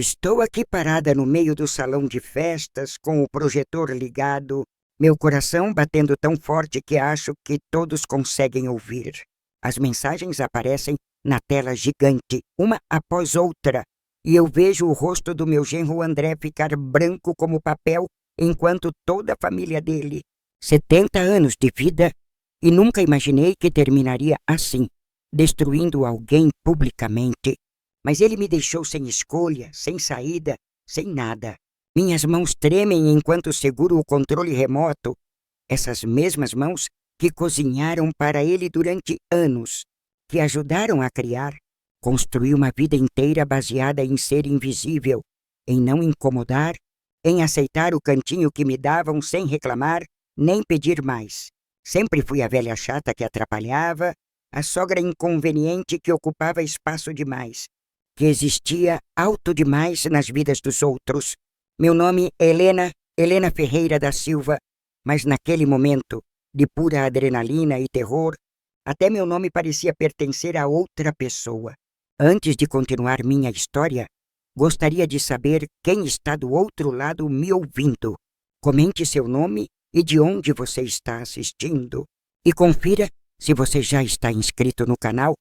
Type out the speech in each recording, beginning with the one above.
Estou aqui parada no meio do salão de festas, com o projetor ligado, meu coração batendo tão forte que acho que todos conseguem ouvir. As mensagens aparecem na tela gigante, uma após outra, e eu vejo o rosto do meu genro André ficar branco como papel, enquanto toda a família dele, 70 anos de vida, e nunca imaginei que terminaria assim, destruindo alguém publicamente. Mas ele me deixou sem escolha, sem saída, sem nada. Minhas mãos tremem enquanto seguro o controle remoto. Essas mesmas mãos que cozinharam para ele durante anos, que ajudaram a criar, construir uma vida inteira baseada em ser invisível, em não incomodar, em aceitar o cantinho que me davam sem reclamar, nem pedir mais. Sempre fui a velha chata que atrapalhava, a sogra inconveniente que ocupava espaço demais, que existia alto demais nas vidas dos outros. Meu nome é Helena Ferreira da Silva, mas naquele momento, de pura adrenalina e terror, até meu nome parecia pertencer a outra pessoa. Antes de continuar minha história, gostaria de saber quem está do outro lado me ouvindo. Comente seu nome e de onde você está assistindo. E confira se você já está inscrito no canal.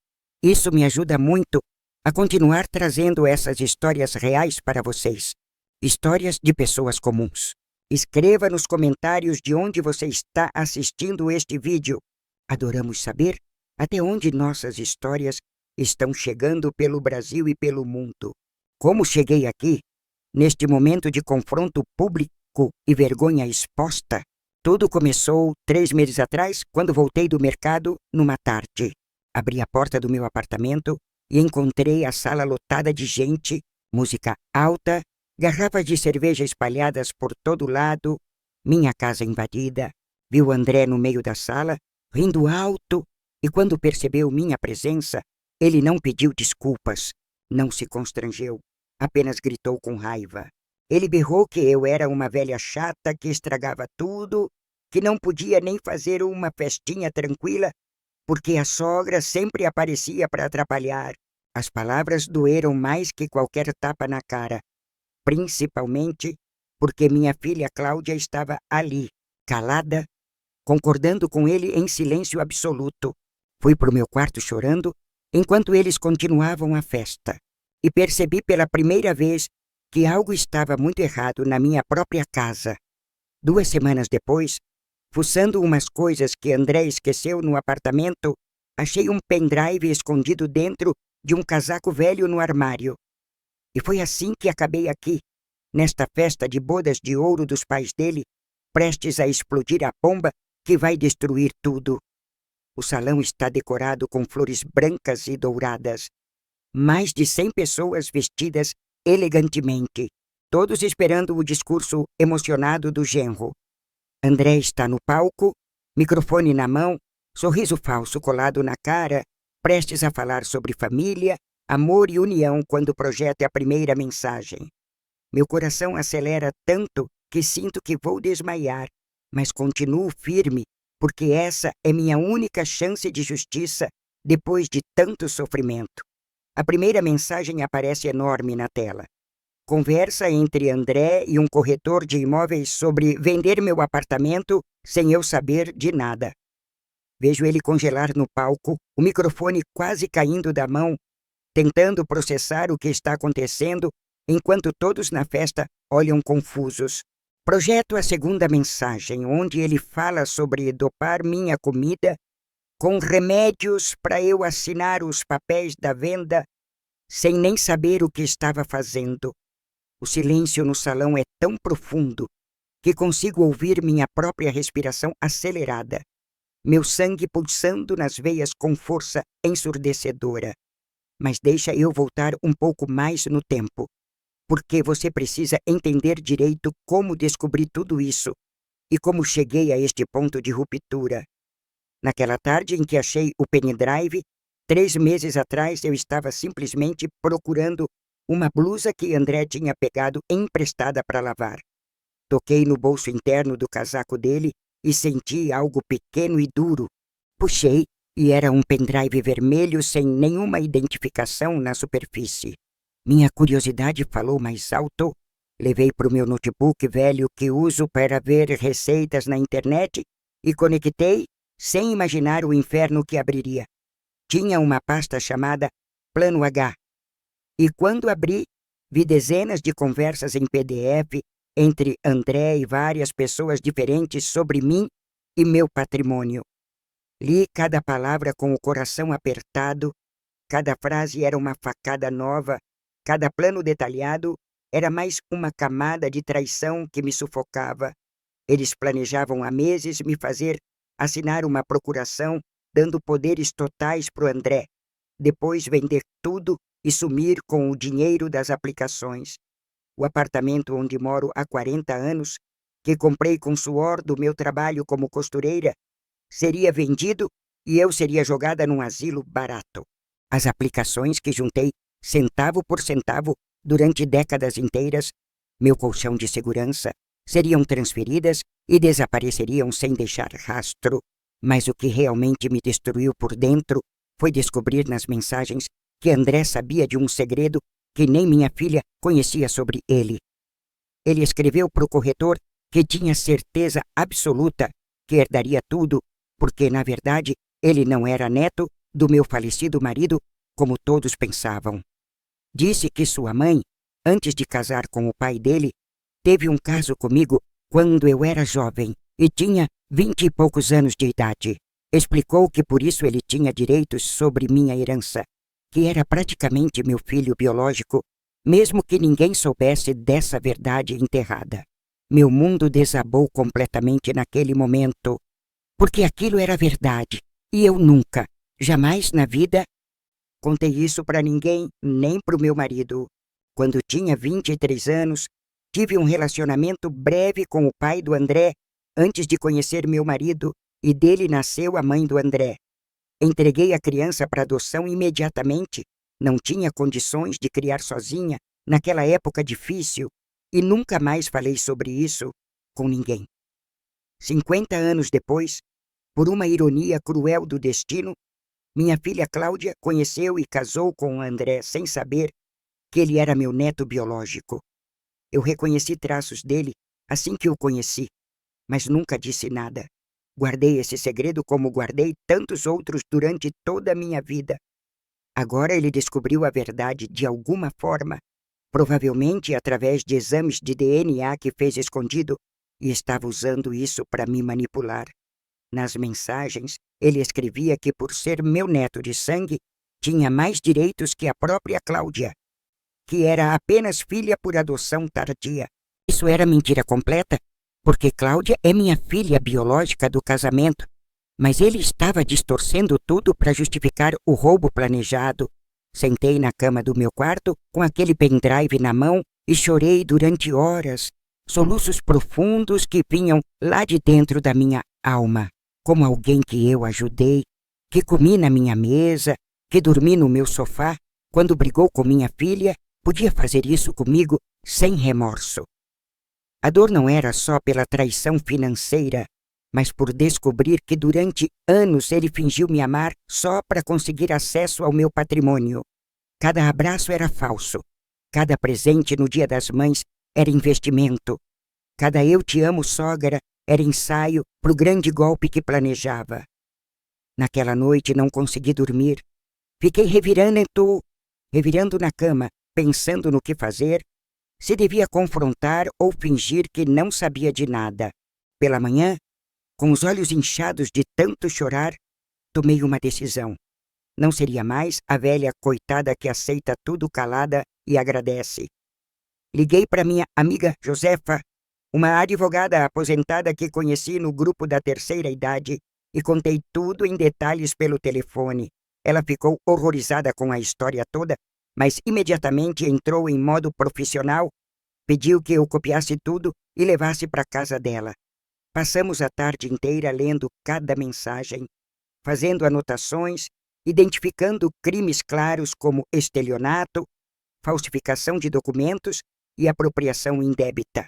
Isso me ajuda muito a continuar trazendo essas histórias reais para vocês. Histórias de pessoas comuns. Escreva nos comentários de onde você está assistindo este vídeo. Adoramos saber até onde nossas histórias estão chegando pelo Brasil e pelo mundo. Como cheguei aqui, neste momento de confronto público e vergonha exposta? Tudo começou 3 meses atrás, quando voltei do mercado numa tarde. Abri a porta do meu apartamento e encontrei a sala lotada de gente, música alta, garrafas de cerveja espalhadas por todo lado, minha casa invadida. Vi o André no meio da sala, rindo alto, e quando percebeu minha presença, ele não pediu desculpas, não se constrangeu, apenas gritou com raiva. Ele berrou que eu era uma velha chata que estragava tudo, que não podia nem fazer uma festinha tranquila, porque a sogra sempre aparecia para atrapalhar. As palavras doeram mais que qualquer tapa na cara, principalmente porque minha filha Cláudia estava ali, calada, concordando com ele em silêncio absoluto. Fui para o meu quarto chorando, enquanto eles continuavam a festa, e percebi pela primeira vez que algo estava muito errado na minha própria casa. 2 semanas depois, fuçando umas coisas que André esqueceu no apartamento, achei um pendrive escondido dentro de um casaco velho no armário. E foi assim que acabei aqui, nesta festa de bodas de ouro dos pais dele, prestes a explodir a bomba que vai destruir tudo. O salão está decorado com flores brancas e douradas. Mais de 100 pessoas vestidas elegantemente, todos esperando o discurso emocionado do genro. André está no palco, microfone na mão, sorriso falso colado na cara, prestes a falar sobre família, amor e união quando projeta a primeira mensagem. Meu coração acelera tanto que sinto que vou desmaiar, mas continuo firme, porque essa é minha única chance de justiça depois de tanto sofrimento. A primeira mensagem aparece enorme na tela. Conversa entre André e um corretor de imóveis sobre vender meu apartamento sem eu saber de nada. Vejo ele congelar no palco, o microfone quase caindo da mão, tentando processar o que está acontecendo, enquanto todos na festa olham confusos. Projeto a segunda mensagem, onde ele fala sobre dopar minha comida com remédios para eu assinar os papéis da venda sem nem saber o que estava fazendo. O silêncio no salão é tão profundo que consigo ouvir minha própria respiração acelerada, meu sangue pulsando nas veias com força ensurdecedora. Mas deixa eu voltar um pouco mais no tempo, porque você precisa entender direito como descobri tudo isso e como cheguei a este ponto de ruptura. Naquela tarde em que achei o pendrive, 3 meses atrás eu estava simplesmente procurando uma blusa que André tinha pegado emprestada para lavar. Toquei no bolso interno do casaco dele e senti algo pequeno e duro. Puxei e era um pendrive vermelho sem nenhuma identificação na superfície. Minha curiosidade falou mais alto. Levei para o meu notebook velho que uso para ver receitas na internet e conectei sem imaginar o inferno que abriria. Tinha uma pasta chamada Plano H. E quando abri, vi dezenas de conversas em PDF entre André e várias pessoas diferentes sobre mim e meu patrimônio. Li cada palavra com o coração apertado, cada frase era uma facada nova, cada plano detalhado era mais uma camada de traição que me sufocava. Eles planejavam há meses me fazer assinar uma procuração, dando poderes totais para o André, depois vender tudo e sumir com o dinheiro das aplicações. O apartamento onde moro há 40 anos, que comprei com suor do meu trabalho como costureira, seria vendido e eu seria jogada num asilo barato. As aplicações que juntei centavo por centavo durante décadas inteiras, meu colchão de segurança, seriam transferidas e desapareceriam sem deixar rastro. Mas o que realmente me destruiu por dentro foi descobrir nas mensagens que André sabia de um segredo que nem minha filha conhecia sobre ele. Ele escreveu para o corretor que tinha certeza absoluta que herdaria tudo, porque, na verdade, ele não era neto do meu falecido marido, como todos pensavam. Disse que sua mãe, antes de casar com o pai dele, teve um caso comigo quando eu era jovem e tinha 20 e poucos anos de idade. Explicou que por isso ele tinha direitos sobre minha herança, que era praticamente meu filho biológico, mesmo que ninguém soubesse dessa verdade enterrada. Meu mundo desabou completamente naquele momento, porque aquilo era verdade, e eu nunca, jamais na vida, contei isso para ninguém, nem para o meu marido. Quando tinha 23 anos, tive um relacionamento breve com o pai do André, antes de conhecer meu marido, e dele nasceu a mãe do André. Entreguei a criança para adoção imediatamente, não tinha condições de criar sozinha, naquela época difícil, e nunca mais falei sobre isso com ninguém. 50 anos depois, por uma ironia cruel do destino, minha filha Cláudia conheceu e casou com o André sem saber que ele era meu neto biológico. Eu reconheci traços dele assim que o conheci, mas nunca disse nada. Guardei esse segredo como guardei tantos outros durante toda a minha vida. Agora ele descobriu a verdade de alguma forma, provavelmente através de exames de DNA que fez escondido, e estava usando isso para me manipular. Nas mensagens, ele escrevia que por ser meu neto de sangue, tinha mais direitos que a própria Cláudia, que era apenas filha por adoção tardia. Isso era mentira completa, porque Cláudia é minha filha biológica do casamento, mas ele estava distorcendo tudo para justificar o roubo planejado. Sentei na cama do meu quarto com aquele pendrive na mão e chorei durante horas, soluços profundos que vinham lá de dentro da minha alma, como alguém que eu ajudei, que comi na minha mesa, que dormi no meu sofá, quando brigou com minha filha, podia fazer isso comigo sem remorso. A dor não era só pela traição financeira, mas por descobrir que durante anos ele fingiu me amar só para conseguir acesso ao meu patrimônio. Cada abraço era falso, cada presente no Dia das Mães era investimento, cada eu te amo, sogra, era ensaio para o grande golpe que planejava. Naquela noite não consegui dormir. Fiquei revirando na cama, pensando no que fazer, se devia confrontar ou fingir que não sabia de nada. Pela manhã, com os olhos inchados de tanto chorar, tomei uma decisão. Não seria mais a velha coitada que aceita tudo calada e agradece. Liguei para minha amiga Josefa, uma advogada aposentada que conheci no grupo da terceira idade, e contei tudo em detalhes pelo telefone. Ela ficou horrorizada com a história toda, mas imediatamente entrou em modo profissional, pediu que eu copiasse tudo e levasse para casa dela. Passamos a tarde inteira lendo cada mensagem, fazendo anotações, identificando crimes claros como estelionato, falsificação de documentos e apropriação indébita.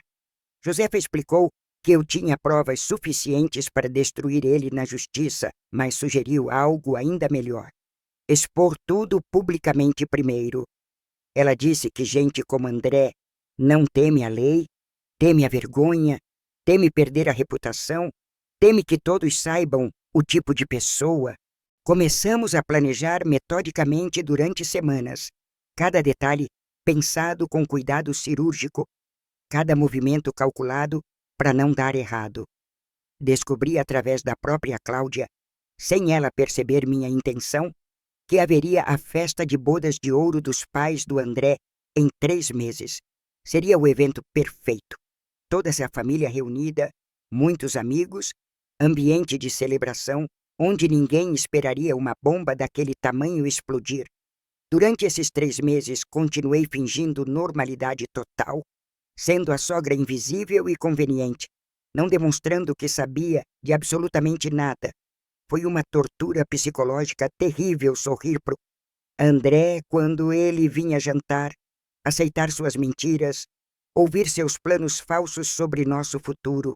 Josefa explicou que eu tinha provas suficientes para destruir ele na justiça, mas sugeriu algo ainda melhor: expor tudo publicamente primeiro. Ela disse que gente como André não teme a lei, teme a vergonha, teme perder a reputação, teme que todos saibam o tipo de pessoa. Começamos a planejar metodicamente durante semanas, cada detalhe pensado com cuidado cirúrgico, cada movimento calculado para não dar errado. Descobri através da própria Cláudia, sem ela perceber minha intenção, que haveria a festa de bodas de ouro dos pais do André em 3 meses. Seria o evento perfeito. Toda essa família reunida, muitos amigos, ambiente de celebração onde ninguém esperaria uma bomba daquele tamanho explodir. Durante esses 3 meses, continuei fingindo normalidade total, sendo a sogra invisível e conveniente, não demonstrando que sabia de absolutamente nada. Foi uma tortura psicológica terrível sorrir pro André quando ele vinha jantar, aceitar suas mentiras, ouvir seus planos falsos sobre nosso futuro.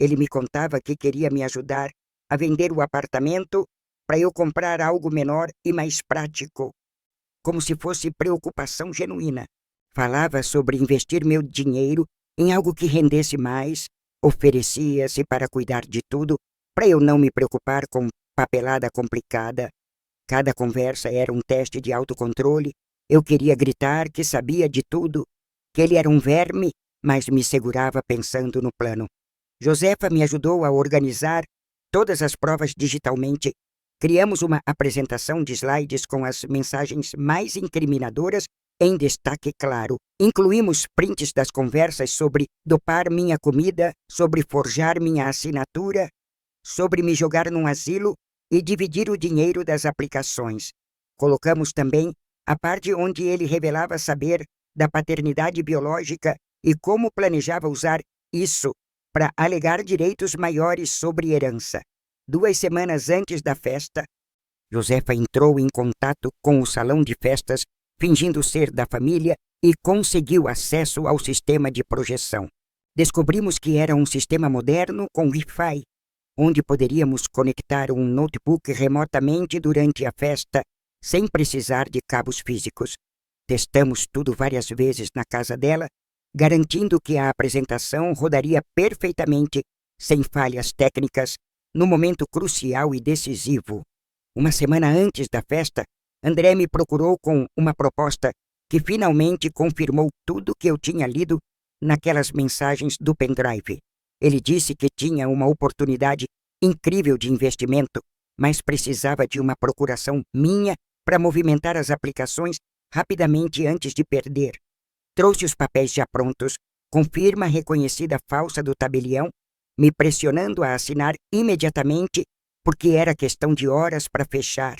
Ele me contava que queria me ajudar a vender o apartamento para eu comprar algo menor e mais prático, como se fosse preocupação genuína. Falava sobre investir meu dinheiro em algo que rendesse mais, oferecia-se para cuidar de tudo, para eu não me preocupar com papelada complicada. Cada conversa era um teste de autocontrole. Eu queria gritar que sabia de tudo, que ele era um verme, mas me segurava pensando no plano. Josefa me ajudou a organizar todas as provas digitalmente. Criamos uma apresentação de slides com as mensagens mais incriminadoras em destaque claro. Incluímos prints das conversas sobre dopar minha comida, sobre forjar minha assinatura, sobre me jogar num asilo e dividir o dinheiro das aplicações. Colocamos também a parte onde ele revelava saber da paternidade biológica e como planejava usar isso para alegar direitos maiores sobre herança. 2 semanas antes da festa, Josefa entrou em contato com o salão de festas, fingindo ser da família, e conseguiu acesso ao sistema de projeção. Descobrimos que era um sistema moderno com Wi-Fi, onde poderíamos conectar um notebook remotamente durante a festa, sem precisar de cabos físicos. Testamos tudo várias vezes na casa dela, garantindo que a apresentação rodaria perfeitamente, sem falhas técnicas, no momento crucial e decisivo. Uma semana antes da festa, André me procurou com uma proposta que finalmente confirmou tudo que eu tinha lido naquelas mensagens do pendrive. Ele disse que tinha uma oportunidade incrível de investimento, mas precisava de uma procuração minha para movimentar as aplicações rapidamente antes de perder. Trouxe os papéis já prontos, com firma reconhecida falsa do tabelião, me pressionando a assinar imediatamente, porque era questão de horas para fechar.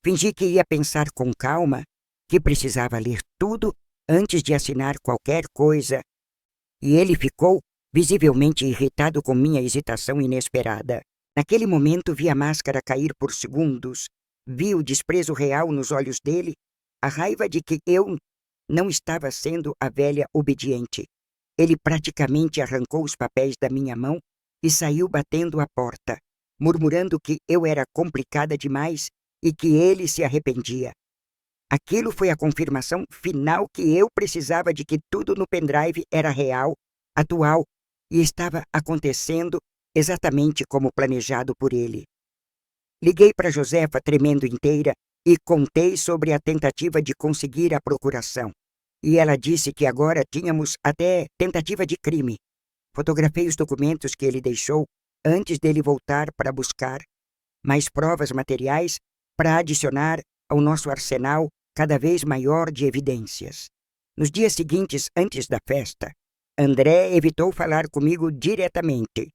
Fingi que ia pensar com calma, que precisava ler tudo antes de assinar qualquer coisa. E ele ficou visivelmente irritado com minha hesitação inesperada. Naquele momento vi a máscara cair por segundos, vi o desprezo real nos olhos dele, a raiva de que eu não estava sendo a velha obediente. Ele praticamente arrancou os papéis da minha mão e saiu batendo a porta, murmurando que eu era complicada demais e que ele se arrependia. Aquilo foi a confirmação final que eu precisava de que tudo no pendrive era real, atual e estava acontecendo exatamente como planejado por ele. Liguei para Josefa tremendo inteira e contei sobre a tentativa de conseguir a procuração. E ela disse que agora tínhamos até tentativa de crime. Fotografei os documentos que ele deixou antes dele voltar para buscar mais provas materiais para adicionar ao nosso arsenal cada vez maior de evidências. Nos dias seguintes, antes da festa, André evitou falar comigo diretamente.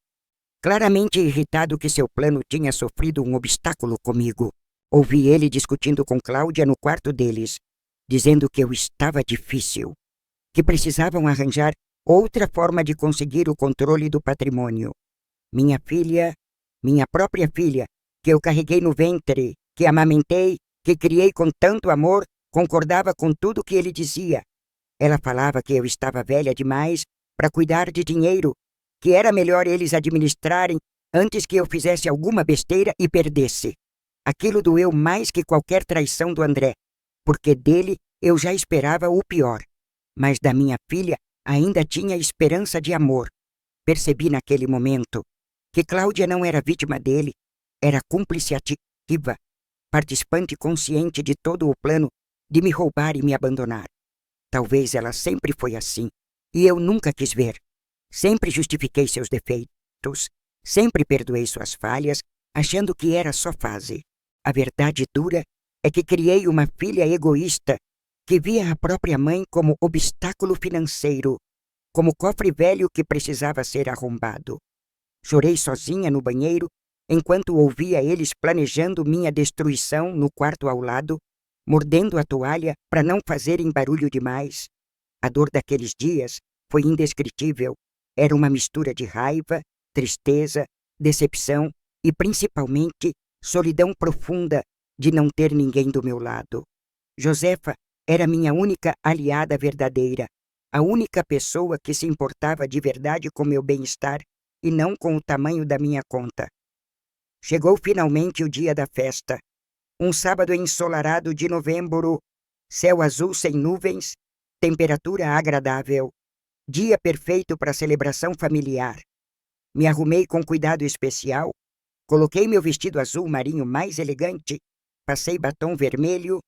Claramente irritado que seu plano tinha sofrido um obstáculo comigo, ouvi ele discutindo com Cláudia no quarto deles, dizendo que eu estava difícil, que precisavam arranjar outra forma de conseguir o controle do patrimônio. Minha filha, minha própria filha, que eu carreguei no ventre, que amamentei, que criei com tanto amor, concordava com tudo que ele dizia. Ela falava que eu estava velha demais para cuidar de dinheiro, que era melhor eles administrarem antes que eu fizesse alguma besteira e perdesse. Aquilo doeu mais que qualquer traição do André, porque dele Eu já esperava o pior, mas da minha filha ainda tinha esperança de amor. Percebi naquele momento que Cláudia não era vítima dele, era cúmplice ativa, participante consciente de todo o plano de me roubar e me abandonar. Talvez ela sempre foi assim, e eu nunca quis ver. Sempre justifiquei seus defeitos, sempre perdoei suas falhas, achando que era só fase. A verdade dura é que criei uma filha egoísta que via a própria mãe como obstáculo financeiro, como cofre velho que precisava ser arrombado. Chorei sozinha no banheiro enquanto ouvia eles planejando minha destruição no quarto ao lado, mordendo a toalha para não fazerem barulho demais. A dor daqueles dias foi indescritível. Era uma mistura de raiva, tristeza, decepção e, principalmente, solidão profunda de não ter ninguém do meu lado. Josefa era minha única aliada verdadeira, a única pessoa que se importava de verdade com meu bem-estar e não com o tamanho da minha conta. Chegou finalmente o dia da festa. Um sábado ensolarado de novembro, céu azul sem nuvens, temperatura agradável, dia perfeito para celebração familiar. Me arrumei com cuidado especial, coloquei meu vestido azul marinho mais elegante, passei batom vermelho,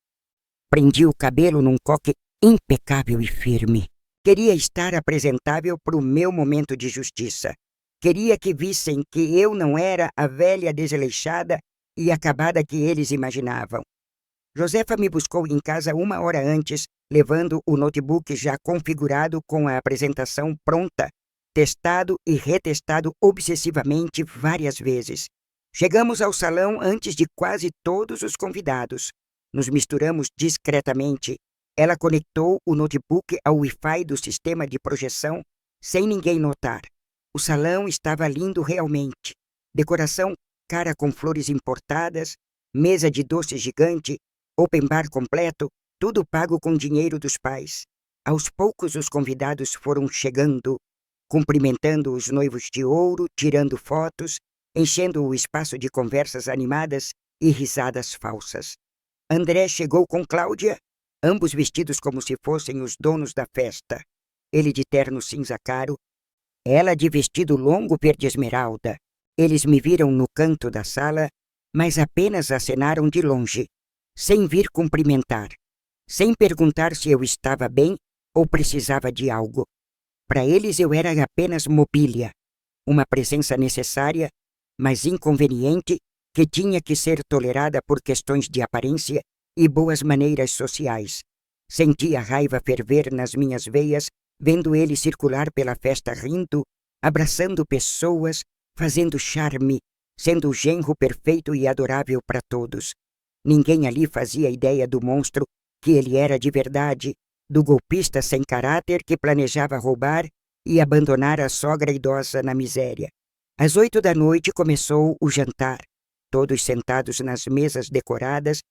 prendi o cabelo num coque impecável e firme. Queria estar apresentável para o meu momento de justiça. Queria que vissem que eu não era a velha desleixada e acabada que eles imaginavam. Josefa me buscou em casa 1 hora antes, levando o notebook já configurado com a apresentação pronta, testado e retestado obsessivamente várias vezes. Chegamos ao salão antes de quase todos os convidados. Nos misturamos discretamente. Ela conectou o notebook ao Wi-Fi do sistema de projeção sem ninguém notar. O salão estava lindo realmente. Decoração cara com flores importadas, mesa de doce gigante, open bar completo, tudo pago com dinheiro dos pais. Aos poucos os convidados foram chegando, cumprimentando os noivos de ouro, tirando fotos, enchendo o espaço de conversas animadas e risadas falsas. André chegou com Cláudia, ambos vestidos como se fossem os donos da festa. Ele de terno cinza claro, ela de vestido longo verde esmeralda. Eles me viram no canto da sala, mas apenas acenaram de longe, sem vir cumprimentar, sem perguntar se eu estava bem ou precisava de algo. Para eles eu era apenas mobília, uma presença necessária, mas inconveniente, que tinha que ser tolerada por questões de aparência e boas maneiras sociais. Senti a raiva ferver nas minhas veias, vendo ele circular pela festa rindo, abraçando pessoas, fazendo charme, sendo o genro perfeito e adorável para todos. Ninguém ali fazia ideia do monstro que ele era de verdade, do golpista sem caráter que planejava roubar e abandonar a sogra idosa na miséria. Às 8 da noite começou o jantar, todos sentados nas mesas decoradas,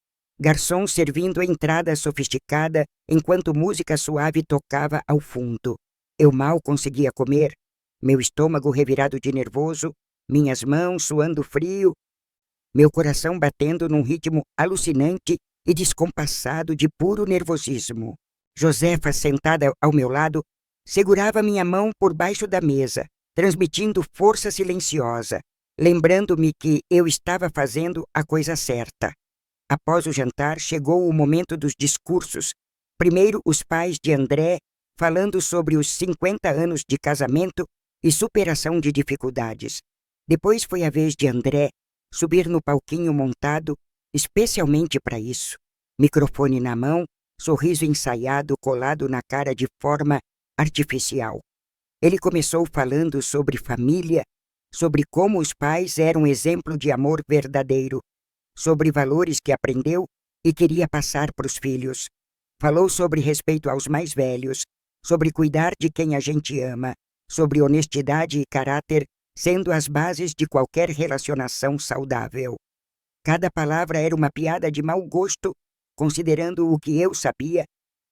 garçom servindo entrada sofisticada enquanto música suave tocava ao fundo. Eu mal conseguia comer, meu estômago revirado de nervoso, minhas mãos suando frio, meu coração batendo num ritmo alucinante e descompassado de puro nervosismo. Josefa, sentada ao meu lado, segurava minha mão por baixo da mesa, transmitindo força silenciosa, lembrando-me que eu estava fazendo a coisa certa. Após o jantar, chegou o momento dos discursos. Primeiro, os pais de André, falando sobre os 50 anos de casamento e superação de dificuldades. Depois foi a vez de André subir no palquinho montado especialmente para isso. Microfone na mão, sorriso ensaiado colado na cara de forma artificial. Ele começou falando sobre família, sobre como os pais eram exemplo de amor verdadeiro, sobre valores que aprendeu e queria passar para os filhos. Falou sobre respeito aos mais velhos, sobre cuidar de quem a gente ama, sobre honestidade e caráter sendo as bases de qualquer relacionação saudável. Cada palavra era uma piada de mau gosto, considerando o que eu sabia,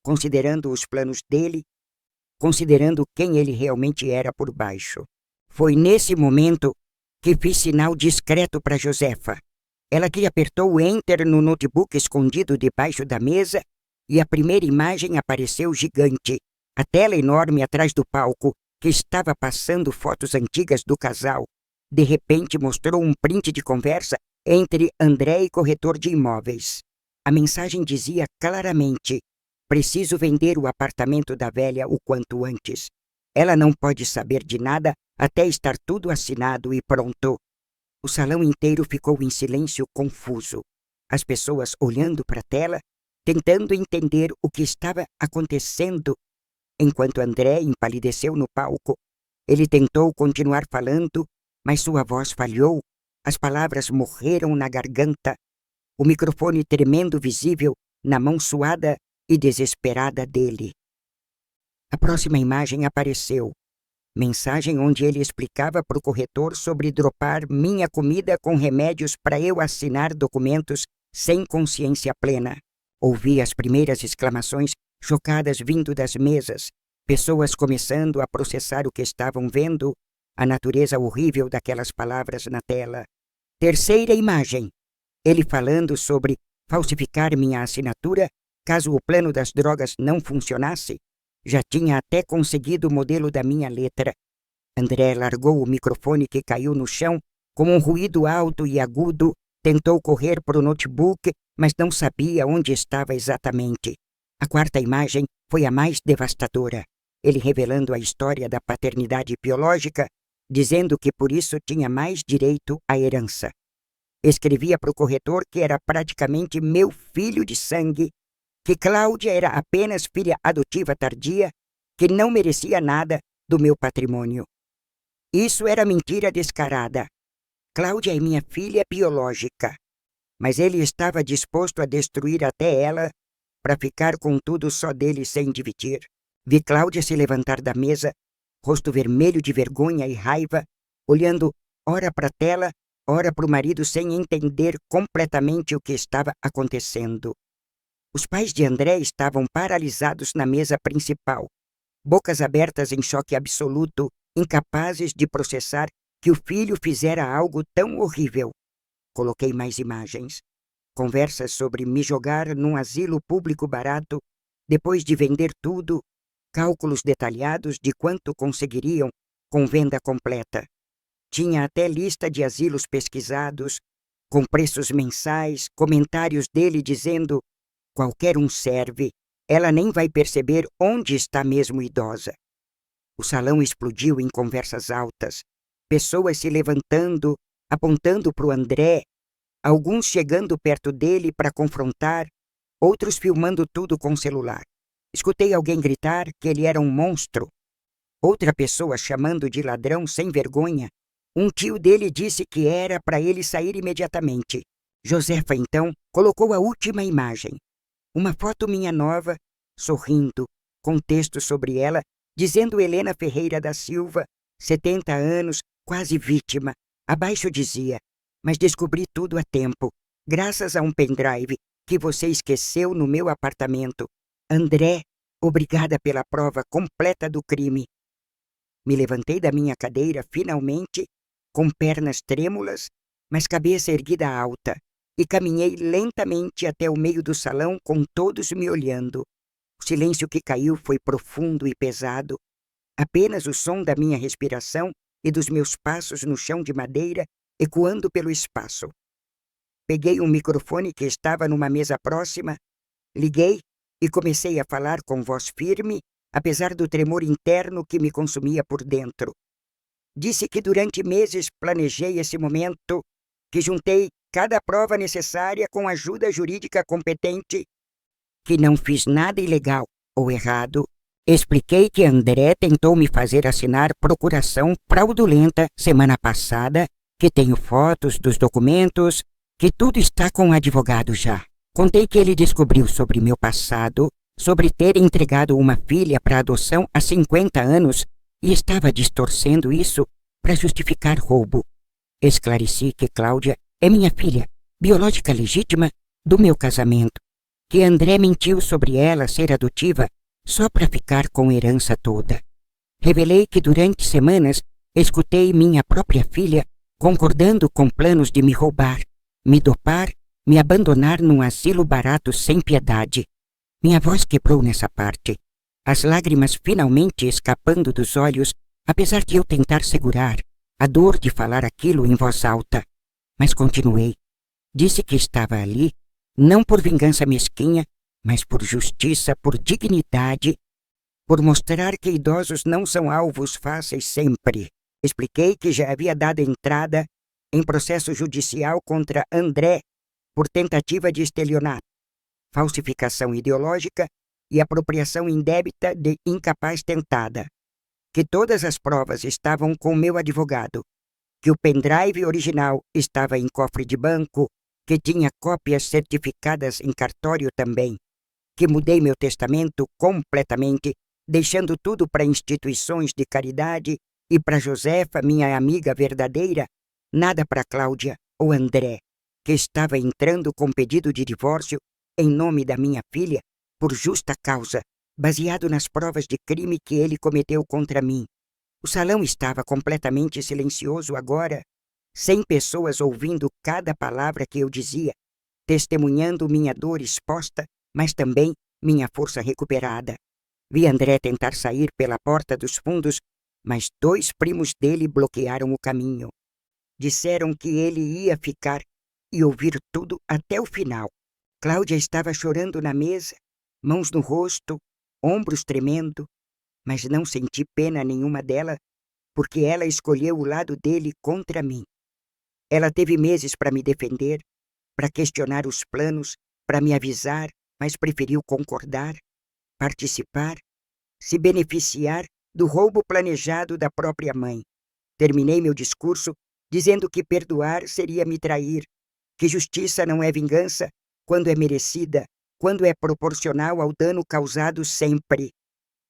considerando os planos dele, considerando quem ele realmente era por baixo. Foi nesse momento que fiz sinal discreto para Josefa. Ela que apertou o Enter no notebook escondido debaixo da mesa e a primeira imagem apareceu gigante. A tela enorme atrás do palco, que estava passando fotos antigas do casal, de repente mostrou um print de conversa entre André e corretor de imóveis. A mensagem dizia claramente: preciso vender o apartamento da velha o quanto antes. Ela não pode saber de nada até estar tudo assinado e pronto. O salão inteiro ficou em silêncio confuso. As pessoas olhando para a tela, tentando entender o que estava acontecendo. Enquanto André empalideceu no palco, ele tentou continuar falando, mas sua voz falhou, as palavras morreram na garganta, o microfone tremendo visível na mão suada e desesperada dele. A próxima imagem apareceu. Mensagem onde ele explicava para o corretor sobre dropar minha comida com remédios para eu assinar documentos sem consciência plena. Ouvi as primeiras exclamações chocadas vindo das mesas, pessoas começando a processar o que estavam vendo, a natureza horrível daquelas palavras na tela. Terceira imagem. Ele falando sobre falsificar minha assinatura caso o plano das drogas não funcionasse. Já tinha até conseguido o modelo da minha letra. André largou o microfone que caiu no chão com um ruído alto e agudo, tentou correr para o notebook, mas não sabia onde estava exatamente. A quarta imagem foi a mais devastadora. Ele revelando a história da paternidade biológica, dizendo que por isso tinha mais direito à herança. Escrevia para o corretor que era praticamente meu filho de sangue, que Cláudia era apenas filha adotiva tardia, que não merecia nada do meu patrimônio. Isso era mentira descarada. Cláudia é minha filha biológica, mas ele estava disposto a destruir até ela para ficar com tudo só dele sem dividir. Vi Cláudia se levantar da mesa, rosto vermelho de vergonha e raiva, olhando ora para a tela, ora para o marido sem entender completamente o que estava acontecendo. Os pais de André estavam paralisados na mesa principal, bocas abertas em choque absoluto, incapazes de processar que o filho fizera algo tão horrível. Coloquei mais imagens. Conversas sobre me jogar num asilo público barato, depois de vender tudo, cálculos detalhados de quanto conseguiriam com venda completa. Tinha até lista de asilos pesquisados, com preços mensais, comentários dele dizendo: qualquer um serve, ela nem vai perceber onde está mesmo idosa. O salão explodiu em conversas altas, pessoas se levantando, apontando para o André, alguns chegando perto dele para confrontar, outros filmando tudo com celular. Escutei alguém gritar que ele era um monstro. Outra pessoa chamando de ladrão sem vergonha. Um tio dele disse que era para ele sair imediatamente. Josefa, então, colocou a última imagem. Uma foto minha nova, sorrindo, com texto sobre ela, dizendo Helena Ferreira da Silva, 70 anos, quase vítima. Abaixo dizia: mas descobri tudo a tempo, graças a um pendrive que você esqueceu no meu apartamento. André, obrigada pela prova completa do crime. Me levantei da minha cadeira, finalmente, com pernas trêmulas, mas cabeça erguida alta, e caminhei lentamente até o meio do salão com todos me olhando. O silêncio que caiu foi profundo e pesado. Apenas o som da minha respiração e dos meus passos no chão de madeira ecoando pelo espaço. Peguei um microfone que estava numa mesa próxima, liguei e comecei a falar com voz firme, apesar do tremor interno que me consumia por dentro. Disse que durante meses planejei esse momento, que juntei cada prova necessária com ajuda jurídica competente, que não fiz nada ilegal ou errado. Expliquei que André tentou me fazer assinar procuração fraudulenta semana passada, que tenho fotos dos documentos, que tudo está com o advogado já. Contei que ele descobriu sobre meu passado, sobre ter entregado uma filha para adoção há 50 anos e estava distorcendo isso para justificar roubo. Esclareci que Cláudia é minha filha, biológica legítima do meu casamento, que André mentiu sobre ela ser adotiva só para ficar com a herança toda. Revelei que durante semanas escutei minha própria filha concordando com planos de me roubar, me dopar, me abandonar num asilo barato sem piedade. Minha voz quebrou nessa parte, as lágrimas finalmente escapando dos olhos, apesar de eu tentar segurar a dor de falar aquilo em voz alta. Mas continuei. Disse que estava ali, não por vingança mesquinha, mas por justiça, por dignidade, por mostrar que idosos não são alvos fáceis sempre. Expliquei que já havia dado entrada em processo judicial contra André por tentativa de estelionato, falsificação ideológica e apropriação indébita de incapaz tentada, que todas as provas estavam com meu advogado, que o pendrive original estava em cofre de banco, que tinha cópias certificadas em cartório também, que mudei meu testamento completamente, deixando tudo para instituições de caridade e para Josefa, minha amiga verdadeira, nada para Cláudia ou André, que estava entrando com pedido de divórcio em nome da minha filha, por justa causa, baseado nas provas de crime que ele cometeu contra mim. O salão estava completamente silencioso agora, 100 pessoas ouvindo cada palavra que eu dizia, testemunhando minha dor exposta, mas também minha força recuperada. Vi André tentar sair pela porta dos fundos, mas 2 primos dele bloquearam o caminho. Disseram que ele ia ficar e ouvir tudo até o final. Cláudia estava chorando na mesa, mãos no rosto, ombros tremendo, mas não senti pena nenhuma dela, porque ela escolheu o lado dele contra mim. Ela teve meses para me defender, para questionar os planos, para me avisar, mas preferiu concordar, participar, se beneficiar do roubo planejado da própria mãe. Terminei meu discurso dizendo que perdoar seria me trair, que justiça não é vingança quando é merecida, quando é proporcional ao dano causado sempre,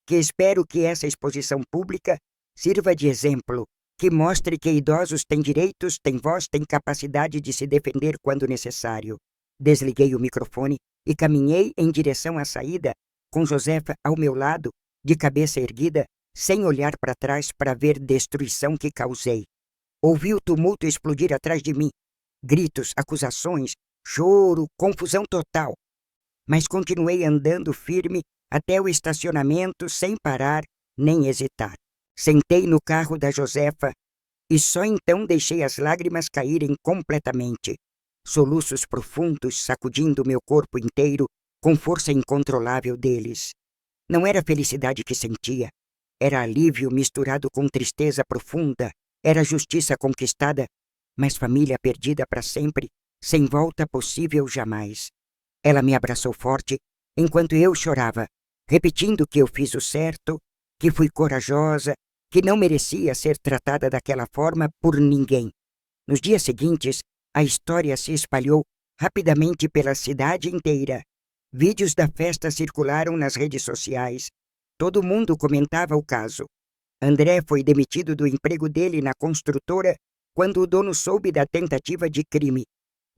que espero que essa exposição pública sirva de exemplo, que mostre que idosos têm direitos, têm voz, têm capacidade de se defender quando necessário. Desliguei o microfone e caminhei em direção à saída, com Josefa ao meu lado, de cabeça erguida, sem olhar para trás para ver destruição que causei. Ouvi o tumulto explodir atrás de mim. Gritos, acusações, choro, confusão total. Mas continuei andando firme até o estacionamento sem parar nem hesitar. Sentei no carro da Josefa e só então deixei as lágrimas caírem completamente. Soluços profundos sacudindo meu corpo inteiro com força incontrolável deles. Não era felicidade que sentia, era alívio misturado com tristeza profunda, era justiça conquistada, mas família perdida para sempre, sem volta possível jamais. Ela me abraçou forte enquanto eu chorava, repetindo que eu fiz o certo, que fui corajosa, que não merecia ser tratada daquela forma por ninguém. Nos dias seguintes, a história se espalhou rapidamente pela cidade inteira. Vídeos da festa circularam nas redes sociais. Todo mundo comentava o caso. André foi demitido do emprego dele na construtora quando o dono soube da tentativa de crime.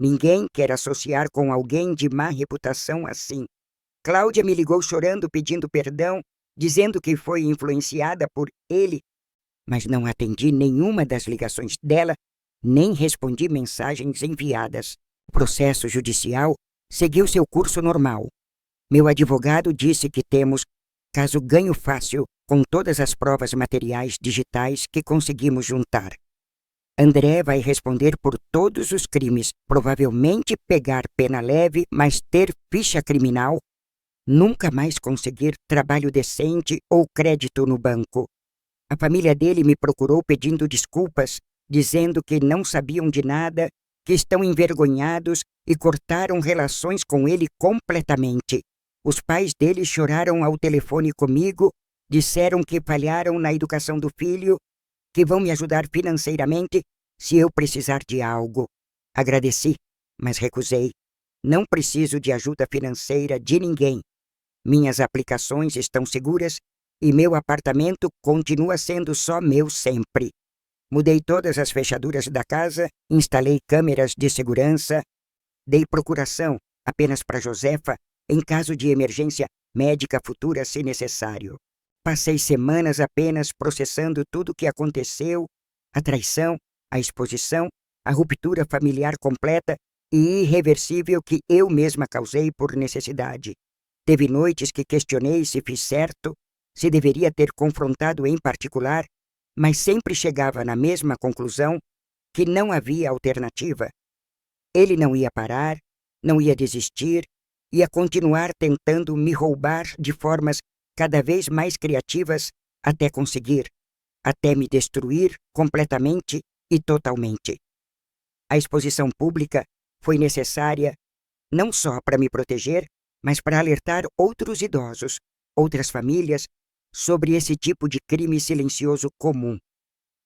Ninguém quer associar com alguém de má reputação assim. Cláudia me ligou chorando pedindo perdão, dizendo que foi influenciada por ele, mas não atendi nenhuma das ligações dela, nem respondi mensagens enviadas. O processo judicial seguiu seu curso normal. Meu advogado disse que temos caso ganho fácil com todas as provas materiais digitais que conseguimos juntar. André vai responder por todos os crimes, provavelmente pegar pena leve, mas ter ficha criminal, nunca mais conseguir trabalho decente ou crédito no banco. A família dele me procurou pedindo desculpas, dizendo que não sabiam de nada, que estão envergonhados e cortaram relações com ele completamente. Os pais dele choraram ao telefone comigo, disseram que falharam na educação do filho, que vão me ajudar financeiramente se eu precisar de algo. Agradeci, mas recusei. Não preciso de ajuda financeira de ninguém. Minhas aplicações estão seguras e meu apartamento continua sendo só meu sempre. Mudei todas as fechaduras da casa, instalei câmeras de segurança, dei procuração apenas para Josefa em caso de emergência médica futura se necessário. Passei semanas apenas processando tudo o que aconteceu, a traição, a exposição, a ruptura familiar completa e irreversível que eu mesma causei por necessidade. Teve noites que questionei se fiz certo, se deveria ter confrontado em particular, mas sempre chegava na mesma conclusão que não havia alternativa. Ele não ia parar, não ia desistir, ia continuar tentando me roubar de formas cada vez mais criativas até conseguir, até me destruir completamente e totalmente. A exposição pública foi necessária não só para me proteger, mas para alertar outros idosos, outras famílias, sobre esse tipo de crime silencioso comum.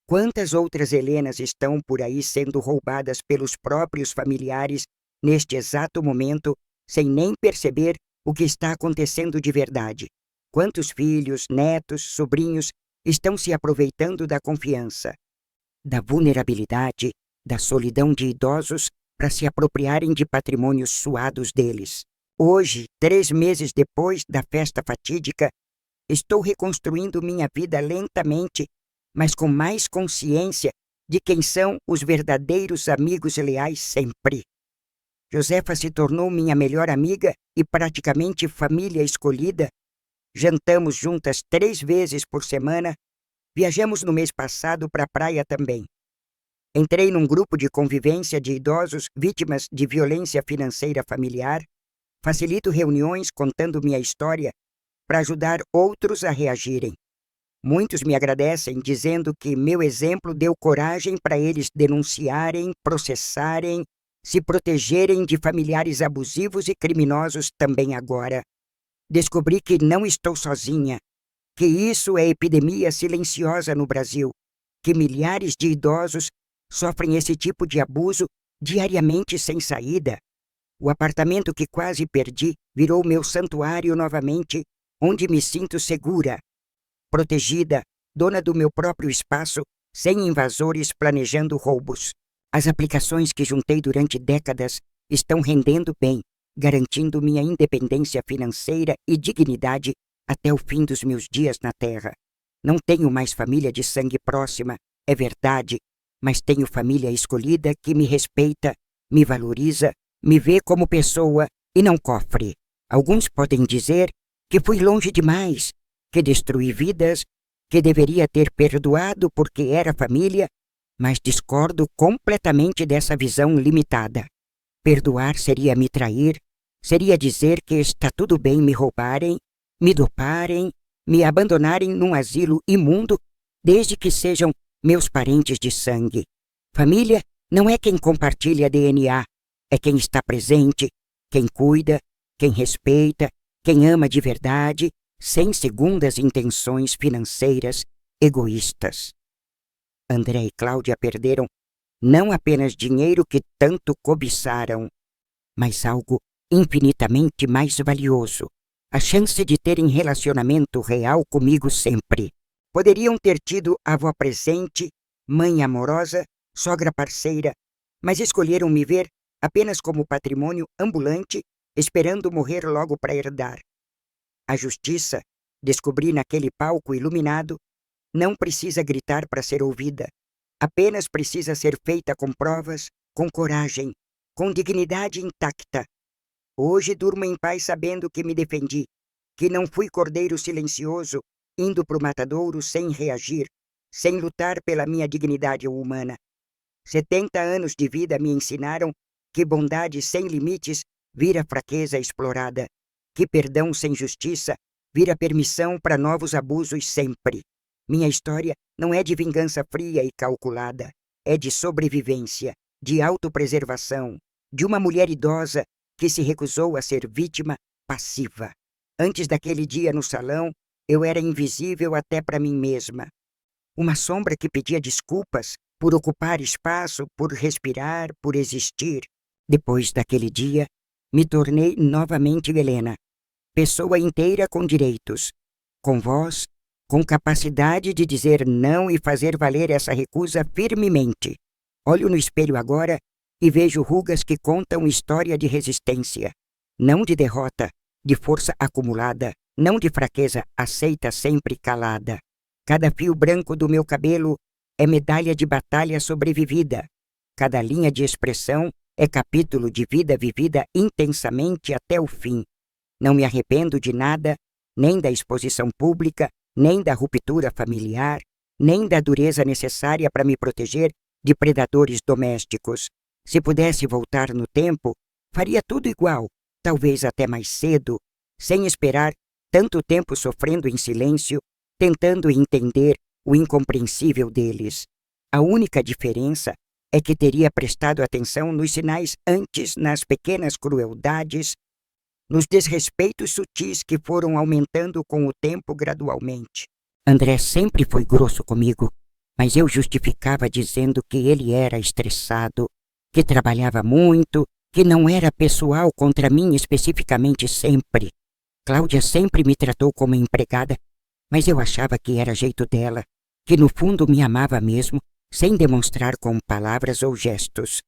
Quantas outras Helenas estão por aí sendo roubadas pelos próprios familiares neste exato momento, sem nem perceber o que está acontecendo de verdade? Quantos filhos, netos, sobrinhos estão se aproveitando da confiança, da vulnerabilidade, da solidão de idosos para se apropriarem de patrimônios suados deles? Hoje, 3 meses depois da festa fatídica, estou reconstruindo minha vida lentamente, mas com mais consciência de quem são os verdadeiros amigos leais sempre. Josefa se tornou minha melhor amiga e praticamente família escolhida. Jantamos juntas 3 vezes por semana. Viajamos no mês passado para a praia também. Entrei num grupo de convivência de idosos vítimas de violência financeira familiar. Facilito reuniões contando minha história para ajudar outros a reagirem. Muitos me agradecem dizendo que meu exemplo deu coragem para eles denunciarem, processarem, se protegerem de familiares abusivos e criminosos também agora. Descobri que não estou sozinha, que isso é epidemia silenciosa no Brasil, que milhares de idosos sofrem esse tipo de abuso diariamente sem saída. O apartamento que quase perdi virou meu santuário novamente, onde me sinto segura, protegida, dona do meu próprio espaço, sem invasores planejando roubos. As aplicações que juntei durante décadas estão rendendo bem, garantindo minha independência financeira e dignidade até o fim dos meus dias na Terra. Não tenho mais família de sangue próxima, é verdade, mas tenho família escolhida que me respeita, me valoriza, me vê como pessoa e não cofre. Alguns podem dizer que fui longe demais, que destruí vidas, que deveria ter perdoado porque era família, mas discordo completamente dessa visão limitada. Perdoar seria me trair, seria dizer que está tudo bem me roubarem, me doparem, me abandonarem num asilo imundo, desde que sejam meus parentes de sangue. Família não é quem compartilha DNA, é quem está presente, quem cuida, quem respeita, quem ama de verdade, sem segundas intenções financeiras egoístas. André e Cláudia perderam não apenas dinheiro que tanto cobiçaram, mas algo infinitamente mais valioso, a chance de terem relacionamento real comigo sempre. Poderiam ter tido avó presente, mãe amorosa, sogra parceira, mas escolheram me ver apenas como patrimônio ambulante, esperando morrer logo para herdar. A justiça, descobri naquele palco iluminado, não precisa gritar para ser ouvida. Apenas precisa ser feita com provas, com coragem, com dignidade intacta. Hoje durmo em paz sabendo que me defendi, que não fui cordeiro silencioso, indo para o matadouro sem reagir, sem lutar pela minha dignidade humana. 70 anos de vida me ensinaram que bondade sem limites vira fraqueza explorada, que perdão sem justiça vira permissão para novos abusos sempre. Minha história não é de vingança fria e calculada, é de sobrevivência, de autopreservação, de uma mulher idosa que se recusou a ser vítima passiva. Antes daquele dia no salão, eu era invisível até para mim mesma. Uma sombra que pedia desculpas por ocupar espaço, por respirar, por existir. Depois daquele dia, me tornei novamente Helena, pessoa inteira com direitos, com voz, com capacidade de dizer não e fazer valer essa recusa firmemente. Olho no espelho agora e vejo rugas que contam história de resistência, não de derrota, de força acumulada, não de fraqueza aceita sempre calada. Cada fio branco do meu cabelo é medalha de batalha sobrevivida. Cada linha de expressão é capítulo de vida vivida intensamente até o fim. Não me arrependo de nada, nem da exposição pública, nem da ruptura familiar, nem da dureza necessária para me proteger de predadores domésticos. Se pudesse voltar no tempo, faria tudo igual, talvez até mais cedo, sem esperar tanto tempo sofrendo em silêncio, tentando entender o incompreensível deles. A única diferença é que teria prestado atenção nos sinais antes, nas pequenas crueldades, nos desrespeitos sutis que foram aumentando com o tempo gradualmente. André sempre foi grosso comigo, mas eu justificava dizendo que ele era estressado, que trabalhava muito, que não era pessoal contra mim especificamente sempre. Cláudia sempre me tratou como empregada, mas eu achava que era jeito dela, que no fundo me amava mesmo, sem demonstrar com palavras ou gestos.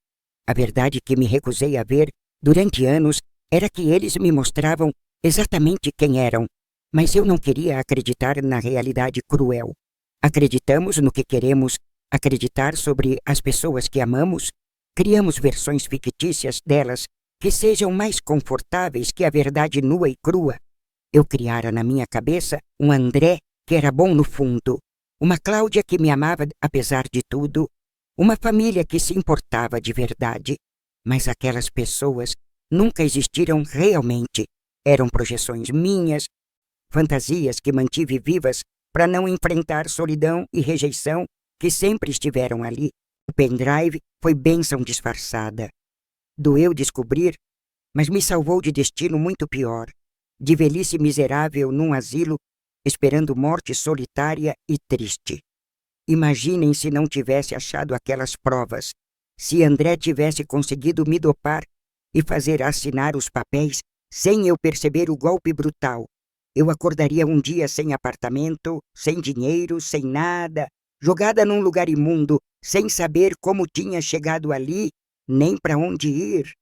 A verdade que me recusei a ver durante anos era que eles me mostravam exatamente quem eram, mas eu não queria acreditar na realidade cruel. Acreditamos no que queremos acreditar sobre as pessoas que amamos, criamos versões fictícias delas que sejam mais confortáveis que a verdade nua e crua. Eu criara na minha cabeça um André que era bom no fundo, uma Cláudia que me amava apesar de tudo, uma família que se importava de verdade. Mas aquelas pessoas nunca existiram realmente. Eram projeções minhas, fantasias que mantive vivas para não enfrentar solidão e rejeição que sempre estiveram ali. O pendrive foi bênção disfarçada. Doeu descobrir, mas me salvou de destino muito pior, de velhice miserável num asilo, esperando morte solitária e triste. Imaginem se não tivesse achado aquelas provas, se André tivesse conseguido me dopar e fazer assinar os papéis sem eu perceber o golpe brutal. Eu acordaria um dia sem apartamento, sem dinheiro, sem nada, jogada num lugar imundo, sem saber como tinha chegado ali, nem para onde ir.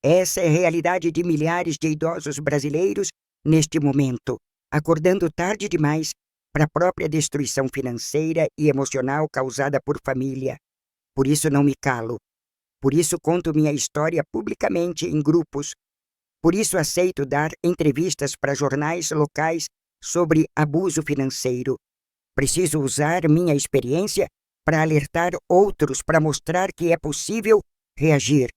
Essa é a realidade de milhares de idosos brasileiros neste momento, acordando tarde demais para a própria destruição financeira e emocional causada por família. Por isso não me calo. Por isso conto minha história publicamente em grupos. Por isso aceito dar entrevistas para jornais locais sobre abuso financeiro. Preciso usar minha experiência para alertar outros, para mostrar que é possível reagir,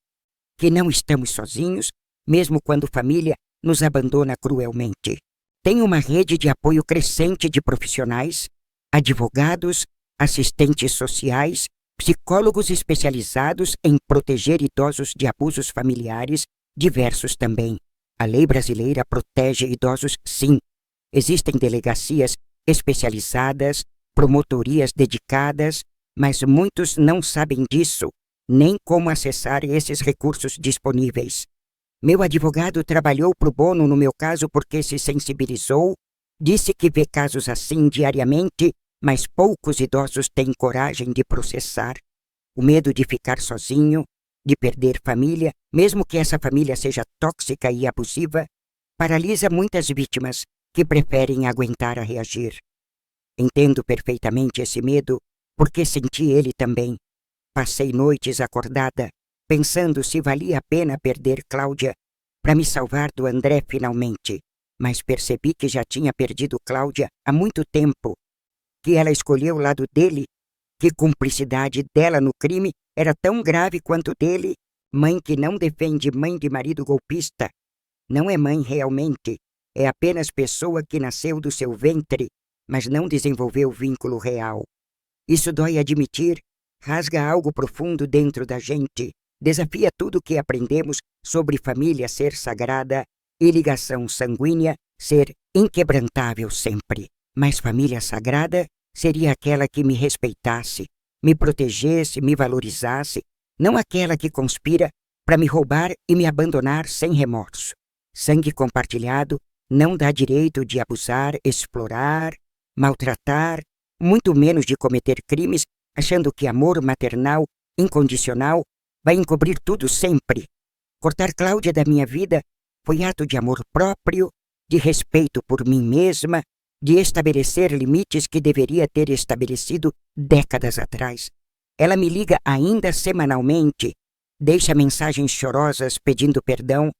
que não estamos sozinhos, mesmo quando família nos abandona cruelmente. Tem uma rede de apoio crescente de profissionais, advogados, assistentes sociais, psicólogos especializados em proteger idosos de abusos familiares, diversos também. A lei brasileira protege idosos, sim. Existem delegacias especializadas, promotorias dedicadas, mas muitos não sabem disso, nem como acessar esses recursos disponíveis. Meu advogado trabalhou pro bono no meu caso porque se sensibilizou, disse que vê casos assim diariamente, mas poucos idosos têm coragem de processar. O medo de ficar sozinho, de perder família, mesmo que essa família seja tóxica e abusiva, paralisa muitas vítimas que preferem aguentar a reagir. Entendo perfeitamente esse medo, porque senti ele também. Passei noites acordada, pensando se valia a pena perder Cláudia para me salvar do André finalmente, mas percebi que já tinha perdido Cláudia há muito tempo, que ela escolheu o lado dele, que cumplicidade dela no crime era tão grave quanto dele. Mãe que não defende mãe de marido golpista não é mãe realmente, é apenas pessoa que nasceu do seu ventre, mas não desenvolveu vínculo real. Isso dói admitir, rasga algo profundo dentro da gente, desafia tudo o que aprendemos sobre família ser sagrada e ligação sanguínea ser inquebrantável sempre. Mas família sagrada seria aquela que me respeitasse, me protegesse, me valorizasse, não aquela que conspira para me roubar e me abandonar sem remorso. Sangue compartilhado não dá direito de abusar, explorar, maltratar, muito menos de cometer crimes, achando que amor maternal incondicional vai encobrir tudo sempre. Cortar Cláudia da minha vida foi ato de amor próprio, de respeito por mim mesma, de estabelecer limites que deveria ter estabelecido décadas atrás. Ela me liga ainda semanalmente, deixa mensagens chorosas pedindo perdão,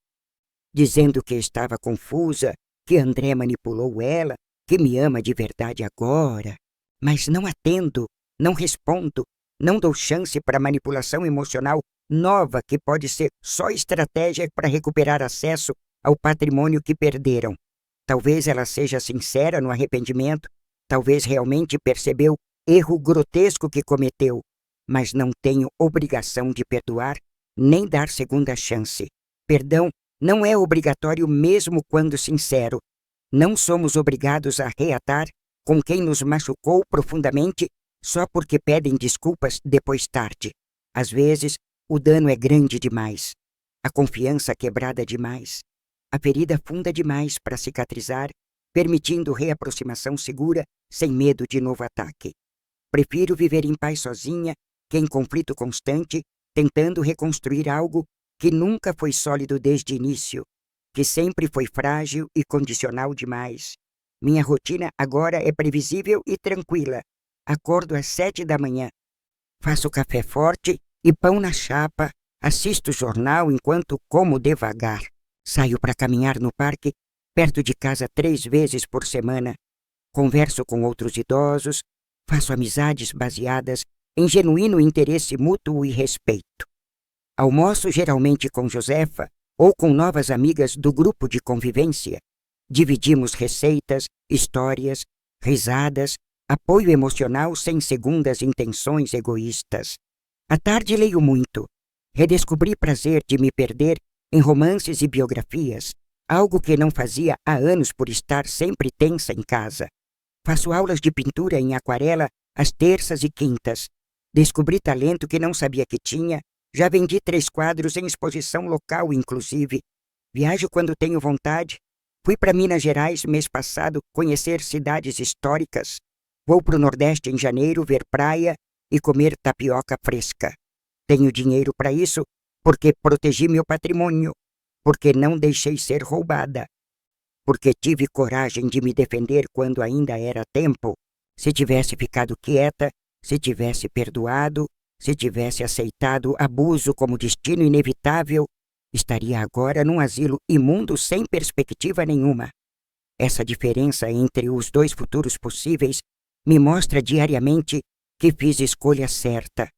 dizendo que estava confusa, que André manipulou ela, que me ama de verdade agora. Mas não atendo, não respondo, não dou chance para manipulação emocional nova que pode ser só estratégia para recuperar acesso ao patrimônio que perderam. Talvez ela seja sincera no arrependimento, talvez realmente percebeu erro grotesco que cometeu, mas não tenho obrigação de perdoar nem dar segunda chance. Perdão não é obrigatório mesmo quando sincero. Não somos obrigados a reatar com quem nos machucou profundamente só porque pedem desculpas depois tarde. Às vezes, o dano é grande demais, a confiança quebrada demais, a ferida funda demais para cicatrizar, permitindo reaproximação segura sem medo de novo ataque. Prefiro viver em paz sozinha que em conflito constante, tentando reconstruir algo que nunca foi sólido desde o início, que sempre foi frágil e condicional demais. Minha rotina agora é previsível e tranquila. Acordo às 7 da manhã. Faço café forte e pão na chapa. Assisto o jornal enquanto como devagar. Saio para caminhar no parque, perto de casa 3 vezes por semana. Converso com outros idosos. Faço amizades baseadas em genuíno interesse mútuo e respeito. Almoço geralmente com Josefa ou com novas amigas do grupo de convivência. Dividimos receitas, histórias, risadas, apoio emocional sem segundas intenções egoístas. À tarde leio muito. Redescobri prazer de me perder em romances e biografias, algo que não fazia há anos por estar sempre tensa em casa. Faço aulas de pintura em aquarela às terças e quintas. Descobri talento que não sabia que tinha. Já vendi 3 quadros em exposição local, inclusive. Viajo quando tenho vontade. Fui para Minas Gerais mês passado conhecer cidades históricas. Vou para o Nordeste em janeiro ver praia e comer tapioca fresca. Tenho dinheiro para isso porque protegi meu patrimônio, porque não deixei ser roubada, porque tive coragem de me defender quando ainda era tempo. Se tivesse ficado quieta, se tivesse perdoado, se tivesse aceitado abuso como destino inevitável, estaria agora num asilo imundo sem perspectiva nenhuma. Essa diferença entre os 2 futuros possíveis me mostra diariamente que fiz escolha certa,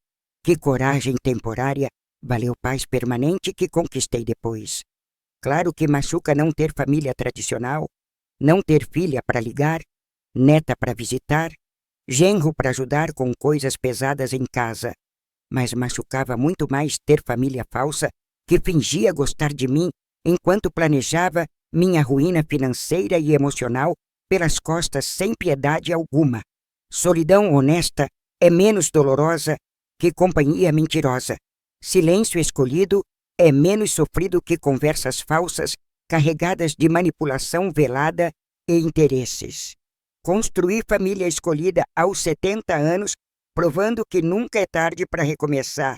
que coragem temporária valeu paz permanente que conquistei depois. Claro que machuca não ter família tradicional, não ter filha para ligar, neta para visitar, genro para ajudar com coisas pesadas em casa, mas machucava muito mais ter família falsa que fingia gostar de mim enquanto planejava minha ruína financeira e emocional pelas costas sem piedade alguma. Solidão honesta é menos dolorosa que companhia mentirosa. Silêncio escolhido é menos sofrido que conversas falsas carregadas de manipulação velada e interesses. Construir família escolhida aos 70 anos, provando que nunca é tarde para recomeçar,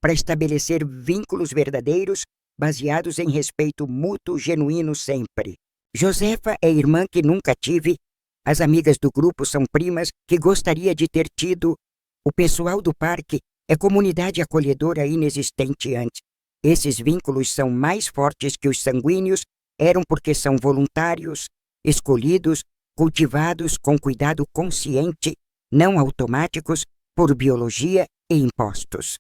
para estabelecer vínculos verdadeiros baseados em respeito mútuo genuíno sempre. Josefa é irmã que nunca tive, as amigas do grupo são primas que gostaria de ter tido, o pessoal do parque é comunidade acolhedora inexistente antes. Esses vínculos são mais fortes que os sanguíneos, eram porque são voluntários, escolhidos, cultivados com cuidado consciente, não automáticos, por biologia e impostos.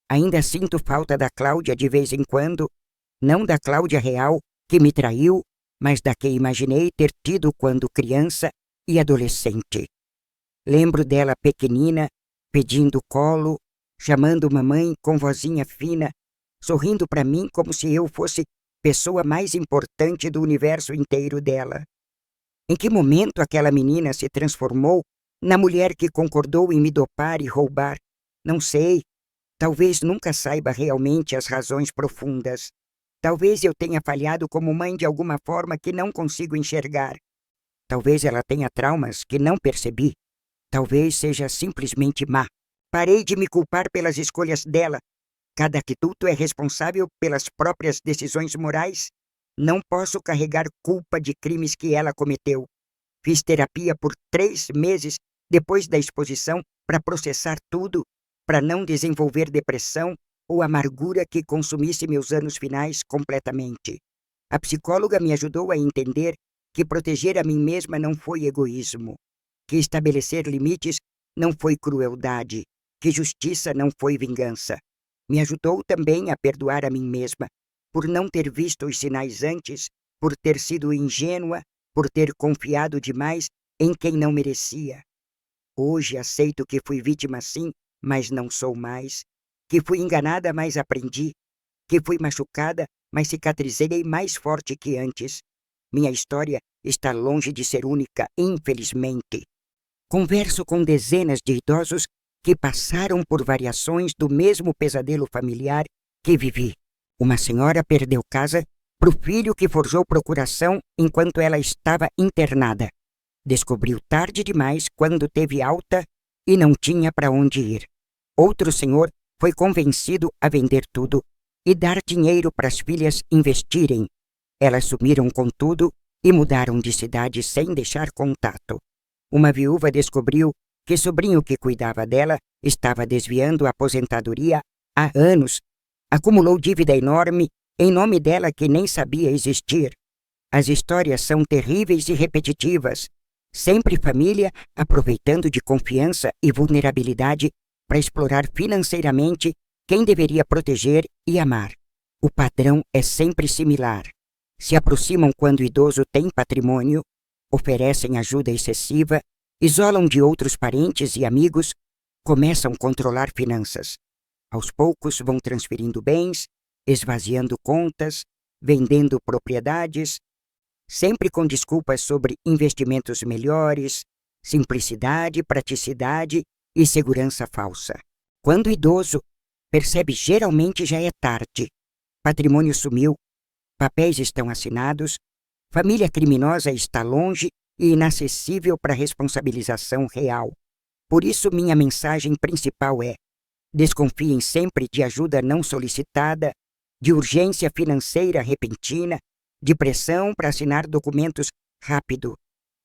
Ainda sinto falta da Cláudia de vez em quando, não da Cláudia real, que me traiu, mas da que imaginei ter tido quando criança e adolescente. Lembro dela pequenina, pedindo colo, chamando mamãe com vozinha fina, sorrindo para mim como se eu fosse pessoa mais importante do universo inteiro dela. Em que momento aquela menina se transformou na mulher que concordou em me dopar e roubar? Não sei. Talvez nunca saiba realmente as razões profundas. Talvez eu tenha falhado como mãe de alguma forma que não consigo enxergar. Talvez ela tenha traumas que não percebi. Talvez seja simplesmente má. Parei de me culpar pelas escolhas dela. Cada adulto é responsável pelas próprias decisões morais. Não posso carregar culpa de crimes que ela cometeu. Fiz terapia por 3 meses depois da exposição para processar tudo, para não desenvolver depressão ou amargura que consumisse meus anos finais completamente. A psicóloga me ajudou a entender que proteger a mim mesma não foi egoísmo, que estabelecer limites não foi crueldade, que justiça não foi vingança. Me ajudou também a perdoar a mim mesma por não ter visto os sinais antes, por ter sido ingênua, por ter confiado demais em quem não merecia. Hoje aceito que fui vítima sim, mas não sou mais, que fui enganada, mas aprendi, que fui machucada, mas cicatrizei mais forte que antes. Minha história está longe de ser única, infelizmente. Converso com dezenas de idosos que passaram por variações do mesmo pesadelo familiar que vivi. Uma senhora perdeu casa para o filho que forjou procuração enquanto ela estava internada. Descobriu tarde demais quando teve alta e não tinha para onde ir. Outro senhor foi convencido a vender tudo e dar dinheiro para as filhas investirem. Elas sumiram com tudo e mudaram de cidade sem deixar contato. Uma viúva descobriu que sobrinho que cuidava dela estava desviando a aposentadoria há anos. Acumulou dívida enorme em nome dela que nem sabia existir. As histórias são terríveis e repetitivas. Sempre família aproveitando de confiança e vulnerabilidade para explorar financeiramente quem deveria proteger e amar. O padrão é sempre similar. Se aproximam quando o idoso tem patrimônio, oferecem ajuda excessiva, isolam de outros parentes e amigos, começam a controlar finanças. Aos poucos vão transferindo bens, esvaziando contas, vendendo propriedades, sempre com desculpas sobre investimentos melhores, simplicidade, praticidade e segurança falsa. Quando o idoso percebe, geralmente já é tarde. Patrimônio sumiu, papéis estão assinados, família criminosa está longe e inacessível para responsabilização real. Por isso, minha mensagem principal é: desconfiem sempre de ajuda não solicitada, de urgência financeira repentina, de pressão para assinar documentos rápido.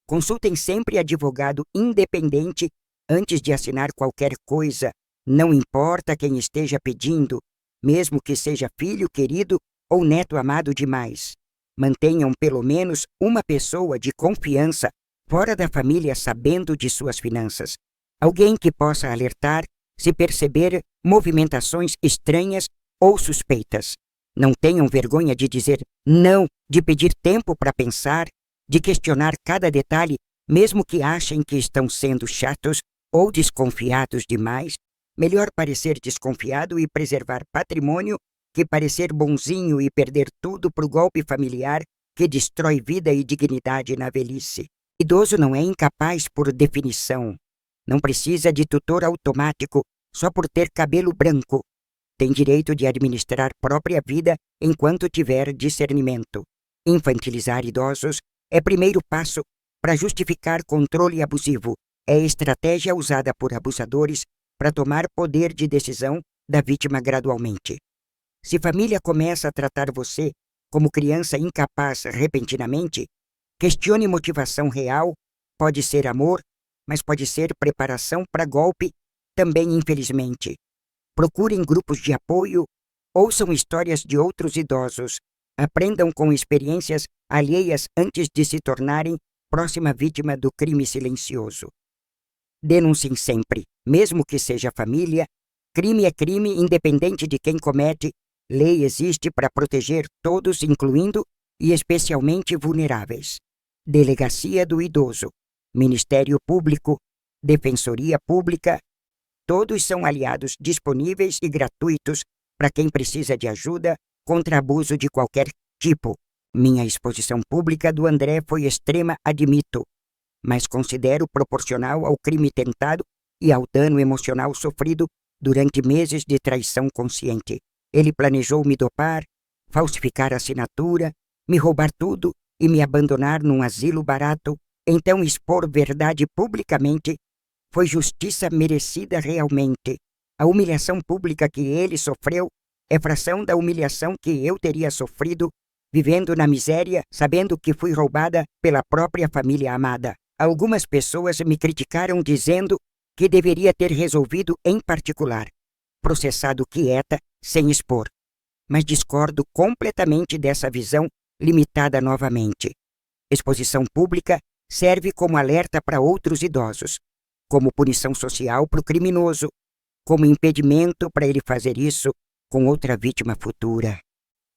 Consultem sempre advogado independente antes de assinar qualquer coisa. Não importa quem esteja pedindo, mesmo que seja filho querido ou neto amado demais. Mantenham pelo menos uma pessoa de confiança fora da família sabendo de suas finanças. Alguém que possa alertar se perceber movimentações estranhas ou suspeitas. Não tenham vergonha de dizer não, de pedir tempo para pensar, de questionar cada detalhe, mesmo que achem que estão sendo chatos ou desconfiados demais. Melhor parecer desconfiado e preservar patrimônio que parecer bonzinho e perder tudo para o golpe familiar que destrói vida e dignidade na velhice. Idoso não é incapaz por definição. Não precisa de tutor automático só por ter cabelo branco. Tem direito de administrar própria vida enquanto tiver discernimento. Infantilizar idosos é primeiro passo para justificar controle abusivo. É estratégia usada por abusadores para tomar poder de decisão da vítima gradualmente. Se família começa a tratar você como criança incapaz repentinamente, questione motivação real. Pode ser amor, mas pode ser preparação para golpe também, infelizmente. Procurem grupos de apoio, ouçam histórias de outros idosos, aprendam com experiências alheias antes de se tornarem próxima vítima do crime silencioso. Denunciem sempre, mesmo que seja família. Crime é crime independente de quem comete. Lei existe para proteger todos, incluindo e especialmente vulneráveis. Delegacia do Idoso, Ministério Público, Defensoria Pública, todos são aliados disponíveis e gratuitos para quem precisa de ajuda contra abuso de qualquer tipo. Minha exposição pública do André foi extrema, admito, mas considero proporcional ao crime tentado e ao dano emocional sofrido durante meses de traição consciente. Ele planejou me dopar, falsificar a assinatura, me roubar tudo e me abandonar num asilo barato. Então expor verdade publicamente foi justiça merecida realmente. A humilhação pública que ele sofreu é fração da humilhação que eu teria sofrido vivendo na miséria, sabendo que fui roubada pela própria família amada. Algumas pessoas me criticaram dizendo que deveria ter resolvido em particular, processado quieta, sem expor. Mas discordo completamente dessa visão limitada novamente. Exposição pública serve como alerta para outros idosos, como punição social para o criminoso, como impedimento para ele fazer isso com outra vítima futura.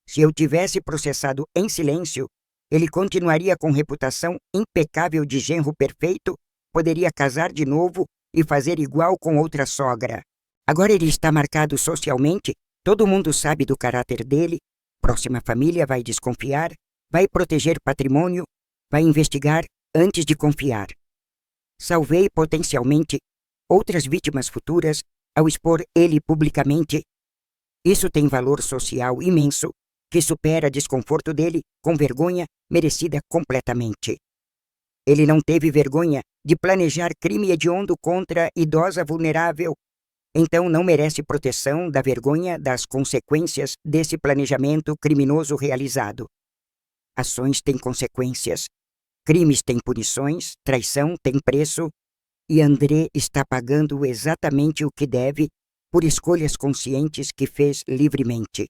Se eu tivesse processado em silêncio, ele continuaria com reputação impecável de genro perfeito, poderia casar de novo e fazer igual com outra sogra. Agora ele está marcado socialmente, todo mundo sabe do caráter dele, próxima família vai desconfiar, vai proteger patrimônio, vai investigar antes de confiar. Salvei potencialmente outras vítimas futuras ao expor ele publicamente. Isso tem valor social imenso, que supera desconforto dele com vergonha merecida completamente. Ele não teve vergonha de planejar crime hediondo contra idosa vulnerável, então não merece proteção da vergonha das consequências desse planejamento criminoso realizado. Ações têm consequências, crimes têm punições, traição tem preço, e André está pagando exatamente o que deve por escolhas conscientes que fez livremente.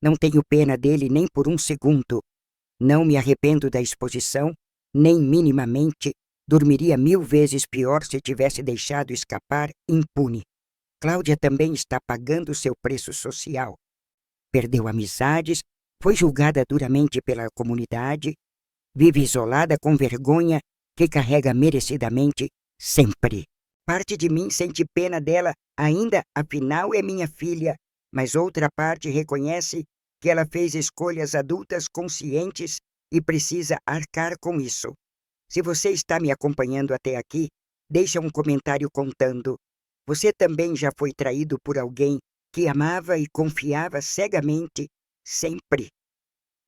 Não tenho pena dele nem por um segundo. Não me arrependo da exposição, nem minimamente. Dormiria 1000 vezes pior se tivesse deixado escapar impune. Cláudia também está pagando seu preço social. Perdeu amizades, foi julgada duramente pela comunidade, vive isolada com vergonha que carrega merecidamente sempre. Parte de mim sente pena dela ainda, afinal é minha filha, mas outra parte reconhece que ela fez escolhas adultas conscientes e precisa arcar com isso. Se você está me acompanhando até aqui, deixa um comentário contando. Você também já foi traído por alguém que amava e confiava cegamente, sempre.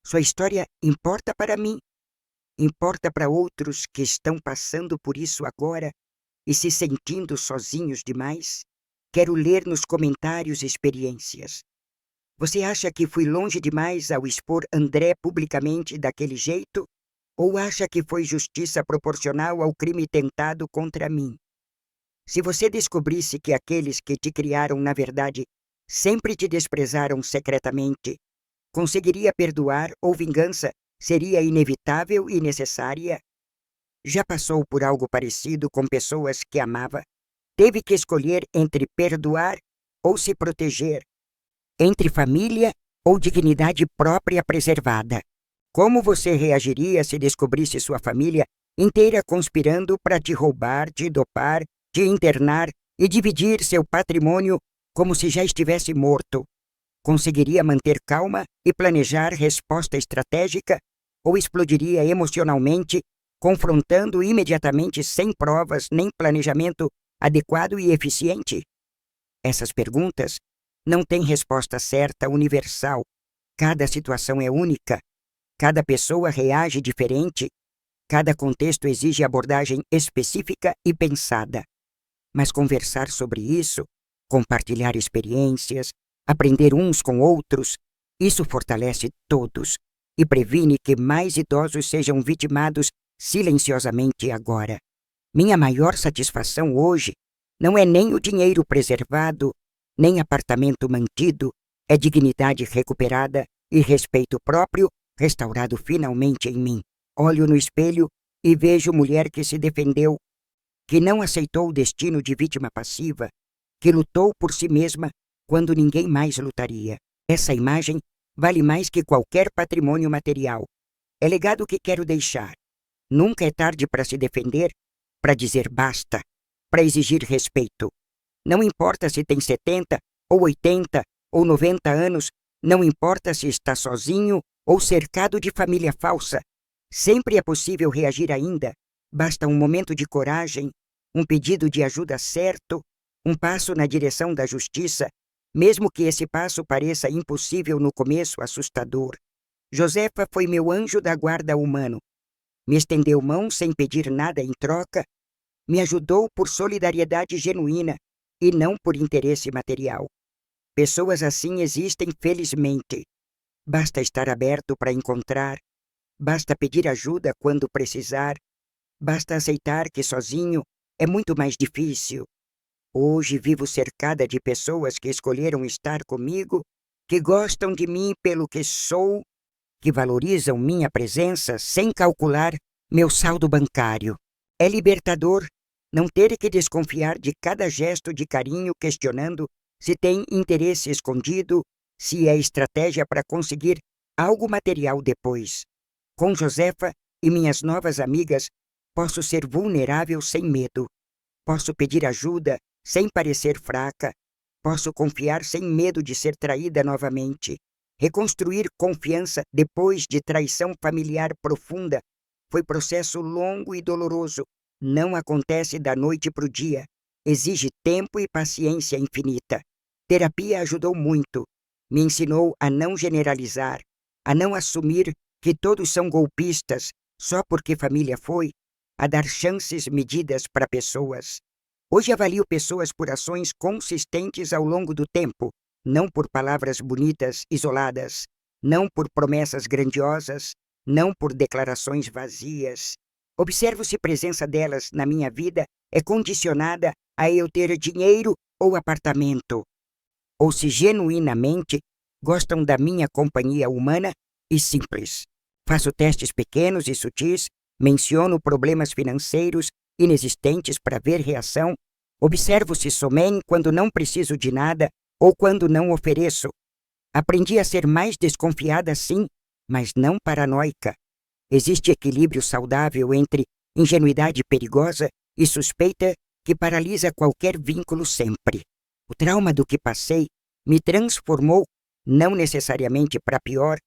Sua história importa para mim, importa para outros que estão passando por isso agora e se sentindo sozinhos demais? Quero ler nos comentários experiências. Você acha que fui longe demais ao expor André publicamente daquele jeito? Ou acha que foi justiça proporcional ao crime tentado contra mim? Se você descobrisse que aqueles que te criaram, na verdade, sempre te desprezaram secretamente, conseguiria perdoar ou vingança seria inevitável e necessária? Já passou por algo parecido com pessoas que amava? Teve que escolher entre perdoar ou se proteger, entre família ou dignidade própria preservada. Como você reagiria se descobrisse sua família inteira conspirando para te roubar, te dopar, te internar e dividir seu patrimônio como se já estivesse morto? Conseguiria manter calma e planejar resposta estratégica ou explodiria emocionalmente, confrontando imediatamente sem provas nem planejamento adequado e eficiente? Essas perguntas não têm resposta certa, universal. Cada situação é única. Cada pessoa reage diferente. Cada contexto exige abordagem específica e pensada. Mas conversar sobre isso, compartilhar experiências, aprender uns com outros, isso fortalece todos e previne que mais idosos sejam vitimados silenciosamente agora. Minha maior satisfação hoje não é nem o dinheiro preservado, nem apartamento mantido, é dignidade recuperada e respeito próprio restaurado finalmente em mim. Olho no espelho e vejo mulher que se defendeu, que não aceitou o destino de vítima passiva, que lutou por si mesma quando ninguém mais lutaria. Essa imagem vale mais que qualquer patrimônio material. É legado que quero deixar. Nunca é tarde para se defender, para dizer basta, para exigir respeito. Não importa se tem 70, ou 80, ou 90 anos, não importa se está sozinho ou cercado de família falsa. Sempre é possível reagir ainda. Basta um momento de coragem, um pedido de ajuda certo, um passo na direção da justiça, mesmo que esse passo pareça impossível no começo, assustador. Josefa foi meu anjo da guarda humano. Me estendeu mão sem pedir nada em troca, me ajudou por solidariedade genuína e não por interesse material. Pessoas assim existem felizmente. Basta estar aberto para encontrar, basta pedir ajuda quando precisar, basta aceitar que sozinho é muito mais difícil. Hoje vivo cercada de pessoas que escolheram estar comigo, que gostam de mim pelo que sou, que valorizam minha presença sem calcular meu saldo bancário. É libertador não ter que desconfiar de cada gesto de carinho, questionando se tem interesse escondido, se é estratégia para conseguir algo material depois. Com Josefa e minhas novas amigas, posso ser vulnerável sem medo. Posso pedir ajuda sem parecer fraca. Posso confiar sem medo de ser traída novamente. Reconstruir confiança depois de traição familiar profunda foi processo longo e doloroso. Não acontece da noite para o dia. Exige tempo e paciência infinita. Terapia ajudou muito. Me ensinou a não generalizar, a não assumir que todos são golpistas só porque família foi, a dar chances medidas para pessoas. Hoje avalio pessoas por ações consistentes ao longo do tempo, não por palavras bonitas isoladas, não por promessas grandiosas, não por declarações vazias. Observo se a presença delas na minha vida é condicionada a eu ter dinheiro ou apartamento, ou se genuinamente gostam da minha companhia humana e simples. Faço testes pequenos e sutis, menciono problemas financeiros inexistentes para ver reação, observo se somem quando não preciso de nada ou quando não ofereço. Aprendi a ser mais desconfiada, sim, mas não paranoica. Existe equilíbrio saudável entre ingenuidade perigosa e suspeita que paralisa qualquer vínculo sempre. O trauma do que passei me transformou, não necessariamente para pior,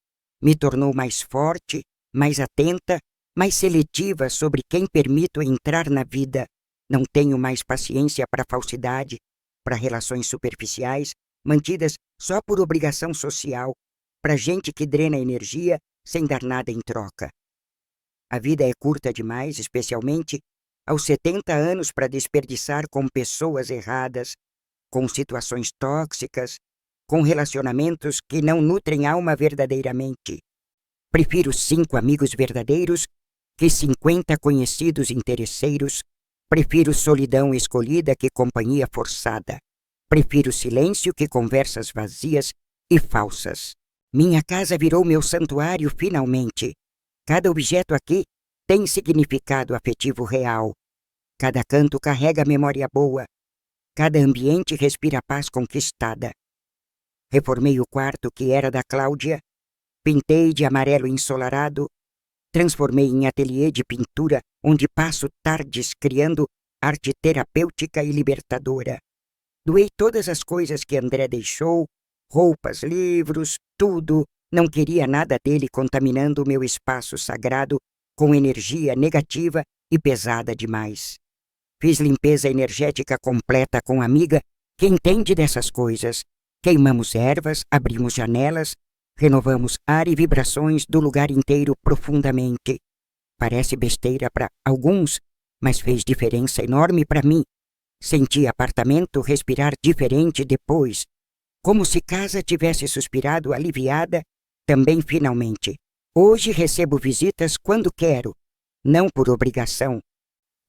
me tornou mais forte, mais atenta, mais seletiva sobre quem permito entrar na vida. Não tenho mais paciência para falsidade, para relações superficiais, mantidas só por obrigação social, para gente que drena energia sem dar nada em troca. A vida é curta demais, especialmente aos 70 anos, para desperdiçar com pessoas erradas, com situações tóxicas, com relacionamentos que não nutrem alma verdadeiramente. Prefiro 5 amigos verdadeiros que 50 conhecidos interesseiros. Prefiro solidão escolhida que companhia forçada. Prefiro silêncio que conversas vazias e falsas. Minha casa virou meu santuário finalmente. Cada objeto aqui tem significado afetivo real. Cada canto carrega memória boa. Cada ambiente respira paz conquistada. Reformei o quarto que era da Cláudia, pintei de amarelo ensolarado, transformei em ateliê de pintura onde passo tardes criando arte terapêutica e libertadora. Doei todas as coisas que André deixou, roupas, livros, tudo. Não queria nada dele contaminando o meu espaço sagrado com energia negativa e pesada demais. Fiz limpeza energética completa com amiga que entende dessas coisas. Queimamos ervas, abrimos janelas, renovamos ar e vibrações do lugar inteiro profundamente. Parece besteira para alguns, mas fez diferença enorme para mim. Senti apartamento respirar diferente depois, como se casa tivesse suspirado aliviada também finalmente. Hoje recebo visitas quando quero, não por obrigação,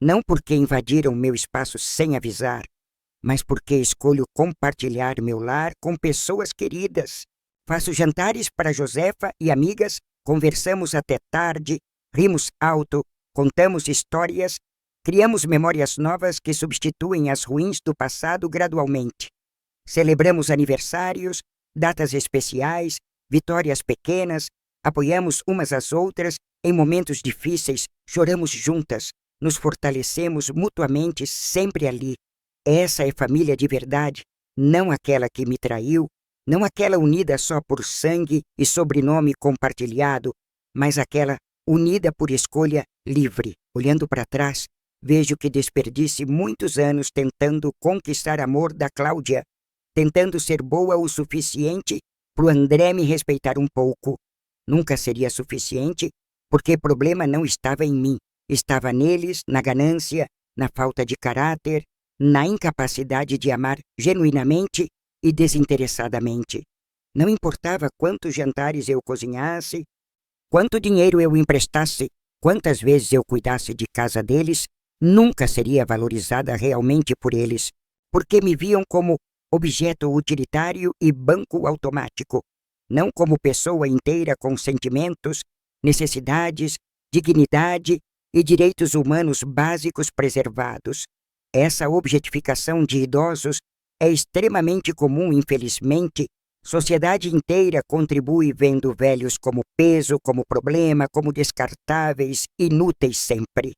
não porque invadiram meu espaço sem avisar, mas porque escolho compartilhar meu lar com pessoas queridas. Faço jantares para Josefa e amigas, conversamos até tarde, rimos alto, contamos histórias, criamos memórias novas que substituem as ruins do passado gradualmente. Celebramos aniversários, datas especiais, vitórias pequenas, apoiamos umas às outras em momentos difíceis, choramos juntas, nos fortalecemos mutuamente sempre ali. Essa é família de verdade, não aquela que me traiu, não aquela unida só por sangue e sobrenome compartilhado, mas aquela unida por escolha livre. Olhando para trás, vejo que desperdice muitos anos tentando conquistar amor da Cláudia, tentando ser boa o suficiente para o André me respeitar um pouco. Nunca seria suficiente, porque o problema não estava em mim, estava neles, na ganância, na falta de caráter, na incapacidade de amar genuinamente e desinteressadamente. Não importava quantos jantares eu cozinhasse, quanto dinheiro eu emprestasse, quantas vezes eu cuidasse de casa deles, nunca seria valorizada realmente por eles, porque me viam como objeto utilitário e banco automático. não como pessoa inteira com sentimentos, necessidades, dignidade e direitos humanos básicos preservados. Essa objetificação de idosos é extremamente comum, infelizmente. Sociedade inteira contribui vendo velhos como peso, como problema, como descartáveis, inúteis sempre.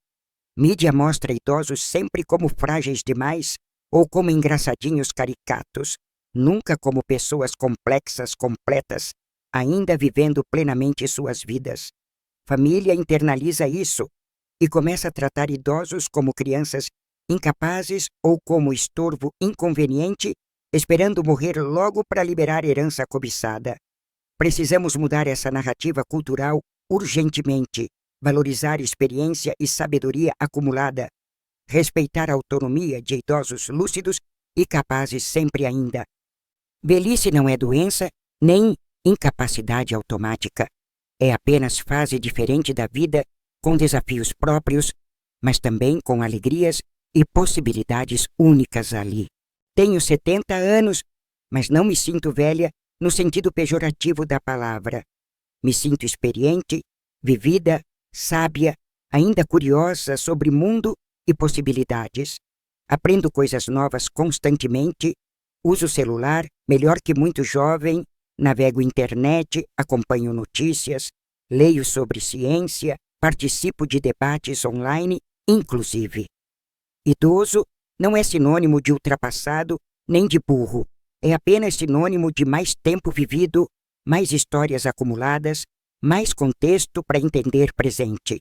Mídia mostra idosos sempre como frágeis demais ou como engraçadinhos caricatos, nunca como pessoas complexas, completas, ainda vivendo plenamente suas vidas. Família internaliza isso e começa a tratar idosos como crianças incapazes ou como estorvo inconveniente, esperando morrer logo para liberar herança cobiçada. Precisamos mudar essa narrativa cultural urgentemente, valorizar experiência e sabedoria acumulada, respeitar a autonomia de idosos lúcidos e capazes sempre ainda. Velhice não é doença nem incapacidade automática. É apenas fase diferente da vida, com desafios próprios, mas também com alegrias e possibilidades únicas ali. Tenho 70 anos, mas não me sinto velha no sentido pejorativo da palavra. Me sinto experiente, vivida, sábia, ainda curiosa sobre mundo e possibilidades. Aprendo coisas novas constantemente, uso celular melhor que muito jovem, navego internet, acompanho notícias, leio sobre ciência, participo de debates online, inclusive. Idoso não é sinônimo de ultrapassado nem de burro. É apenas sinônimo de mais tempo vivido, mais histórias acumuladas, mais contexto para entender presente.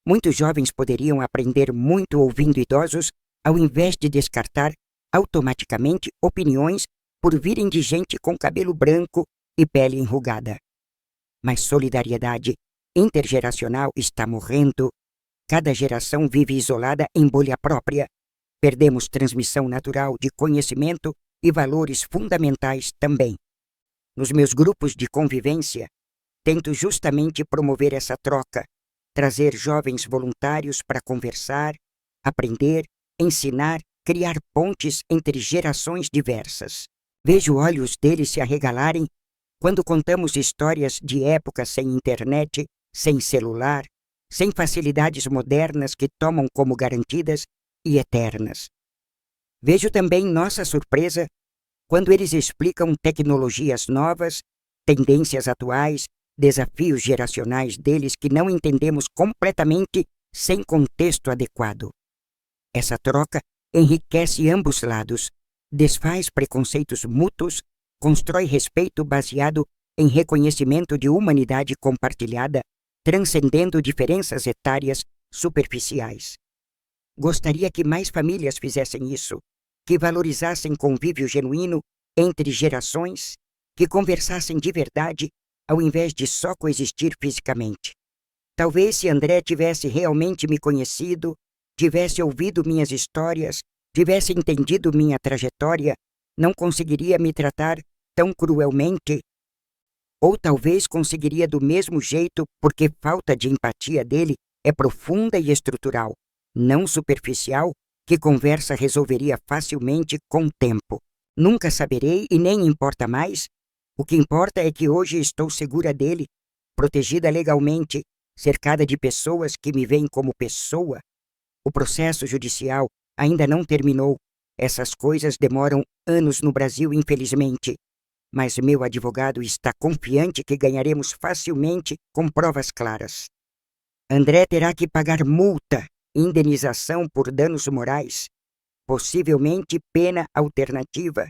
Muitos jovens poderiam aprender muito ouvindo idosos, ao invés de descartar automaticamente opiniões por virem de gente com cabelo branco e pele enrugada. Mas solidariedade intergeracional está morrendo. Cada geração vive isolada em bolha própria. Perdemos transmissão natural de conhecimento e valores fundamentais também. Nos meus grupos de convivência, tento justamente promover essa troca, trazer jovens voluntários para conversar, aprender, ensinar, criar pontes entre gerações diversas. Vejo olhos deles se arregalarem quando contamos histórias de épocas sem internet, sem celular, sem facilidades modernas que tomam como garantidas e eternas. Vejo também nossa surpresa quando eles explicam tecnologias novas, tendências atuais, desafios geracionais deles que não entendemos completamente sem contexto adequado. Essa troca enriquece ambos lados, desfaz preconceitos mútuos, constrói respeito baseado em reconhecimento de humanidade compartilhada, transcendendo diferenças etárias superficiais. Gostaria que mais famílias fizessem isso, que valorizassem convívio genuíno entre gerações, que conversassem de verdade ao invés de só coexistir fisicamente. Talvez se André tivesse realmente me conhecido, tivesse ouvido minhas histórias, tivesse entendido minha trajetória, não conseguiria me tratar tão cruelmente. Ou talvez conseguiria do mesmo jeito porque falta de empatia dele é profunda e estrutural, não superficial, que conversa resolveria facilmente com o tempo. Nunca saberei e nem importa mais. O que importa é que hoje estou segura dele, protegida legalmente, cercada de pessoas que me veem como pessoa. O processo judicial ainda não terminou. Essas coisas demoram anos no Brasil, infelizmente. Mas meu advogado está confiante que ganharemos facilmente com provas claras. André terá que pagar multa, indenização por danos morais, possivelmente pena alternativa,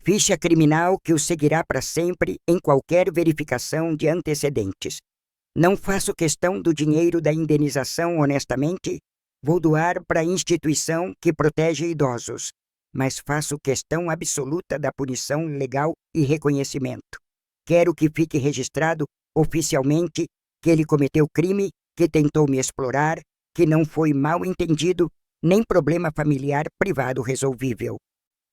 ficha criminal que o seguirá para sempre em qualquer verificação de antecedentes. Não faço questão do dinheiro da indenização honestamente, vou doar para a instituição que protege idosos, mas faço questão absoluta da punição legal e reconhecimento. Quero que fique registrado oficialmente que ele cometeu crime, que tentou me explorar, que não foi mal entendido, nem problema familiar privado resolvível.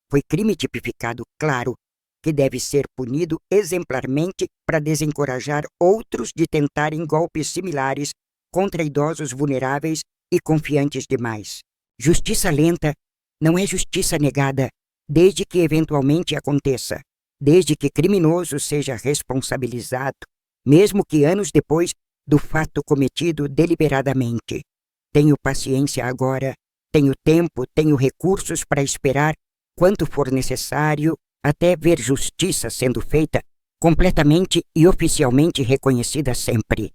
Foi crime tipificado, claro, que deve ser punido exemplarmente para desencorajar outros de tentarem golpes similares contra idosos vulneráveis e confiantes demais. Justiça lenta não é justiça negada, desde que eventualmente aconteça. desde que criminoso seja responsabilizado, mesmo que anos depois do fato cometido deliberadamente. Tenho paciência agora, tenho tempo, tenho recursos para esperar quanto for necessário até ver justiça sendo feita, completamente e oficialmente reconhecida sempre.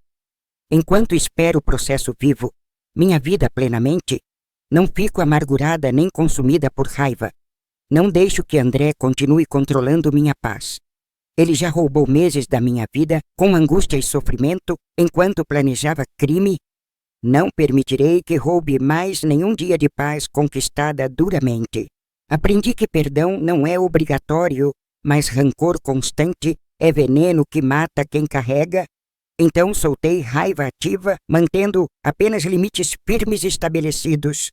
Enquanto espero o processo vivo, minha vida plenamente, não fico amargurada nem consumida por raiva. Não deixo que André continue controlando minha paz. Ele já roubou meses da minha vida com angústia e sofrimento enquanto planejava crime. Não permitirei que roube mais nenhum dia de paz conquistada duramente. Aprendi que perdão não é obrigatório, mas rancor constante é veneno que mata quem carrega. Então soltei raiva ativa, mantendo apenas limites firmes estabelecidos.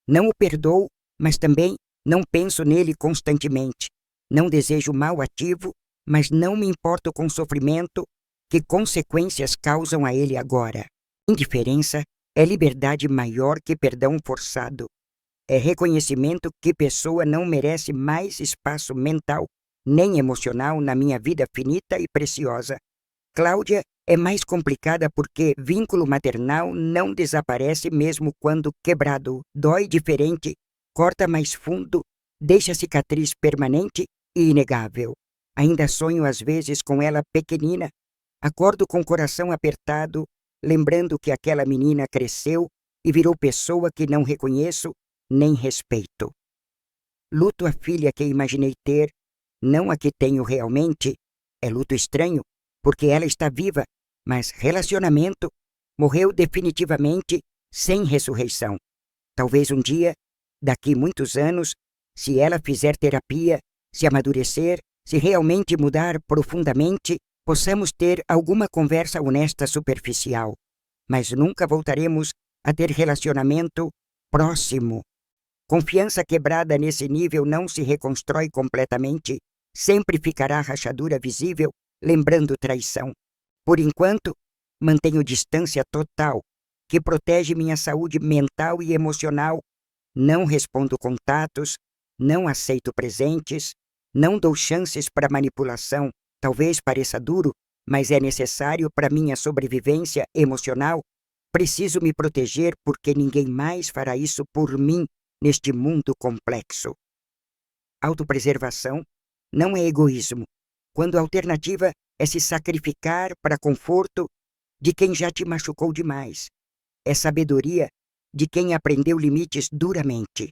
Não o perdoo, mas também não penso nele constantemente. Não desejo mal ativo, mas não me importo com o sofrimento que consequências causam a ele agora. Indiferença é liberdade maior que perdão forçado. É reconhecimento que pessoa não merece mais espaço mental nem emocional na minha vida finita e preciosa. Cláudia é mais complicada porque vínculo maternal não desaparece mesmo quando quebrado, dói diferente, corta mais fundo, deixa cicatriz permanente e inegável. Ainda sonho às vezes com ela pequenina, acordo com o coração apertado, lembrando que aquela menina cresceu e virou pessoa que não reconheço nem respeito. Luto a filha que imaginei ter, não a que tenho realmente. É luto estranho, porque ela está viva, mas relacionamento morreu definitivamente sem ressurreição. Talvez um dia, daqui muitos anos, se ela fizer terapia, se amadurecer, se realmente mudar profundamente, possamos ter alguma conversa honesta superficial. Mas nunca voltaremos a ter relacionamento próximo. Confiança quebrada nesse nível não se reconstrói completamente, sempre ficará rachadura visível, lembrando traição. Por enquanto, mantenho distância total, que protege minha saúde mental e emocional. Não respondo contatos, não aceito presentes, não dou chances para manipulação. Talvez pareça duro, mas é necessário para minha sobrevivência emocional. Preciso me proteger porque ninguém mais fará isso por mim neste mundo complexo. Autopreservação não é egoísmo, quando a alternativa é se sacrificar para conforto de quem já te machucou demais. É sabedoria de quem aprendeu limites duramente.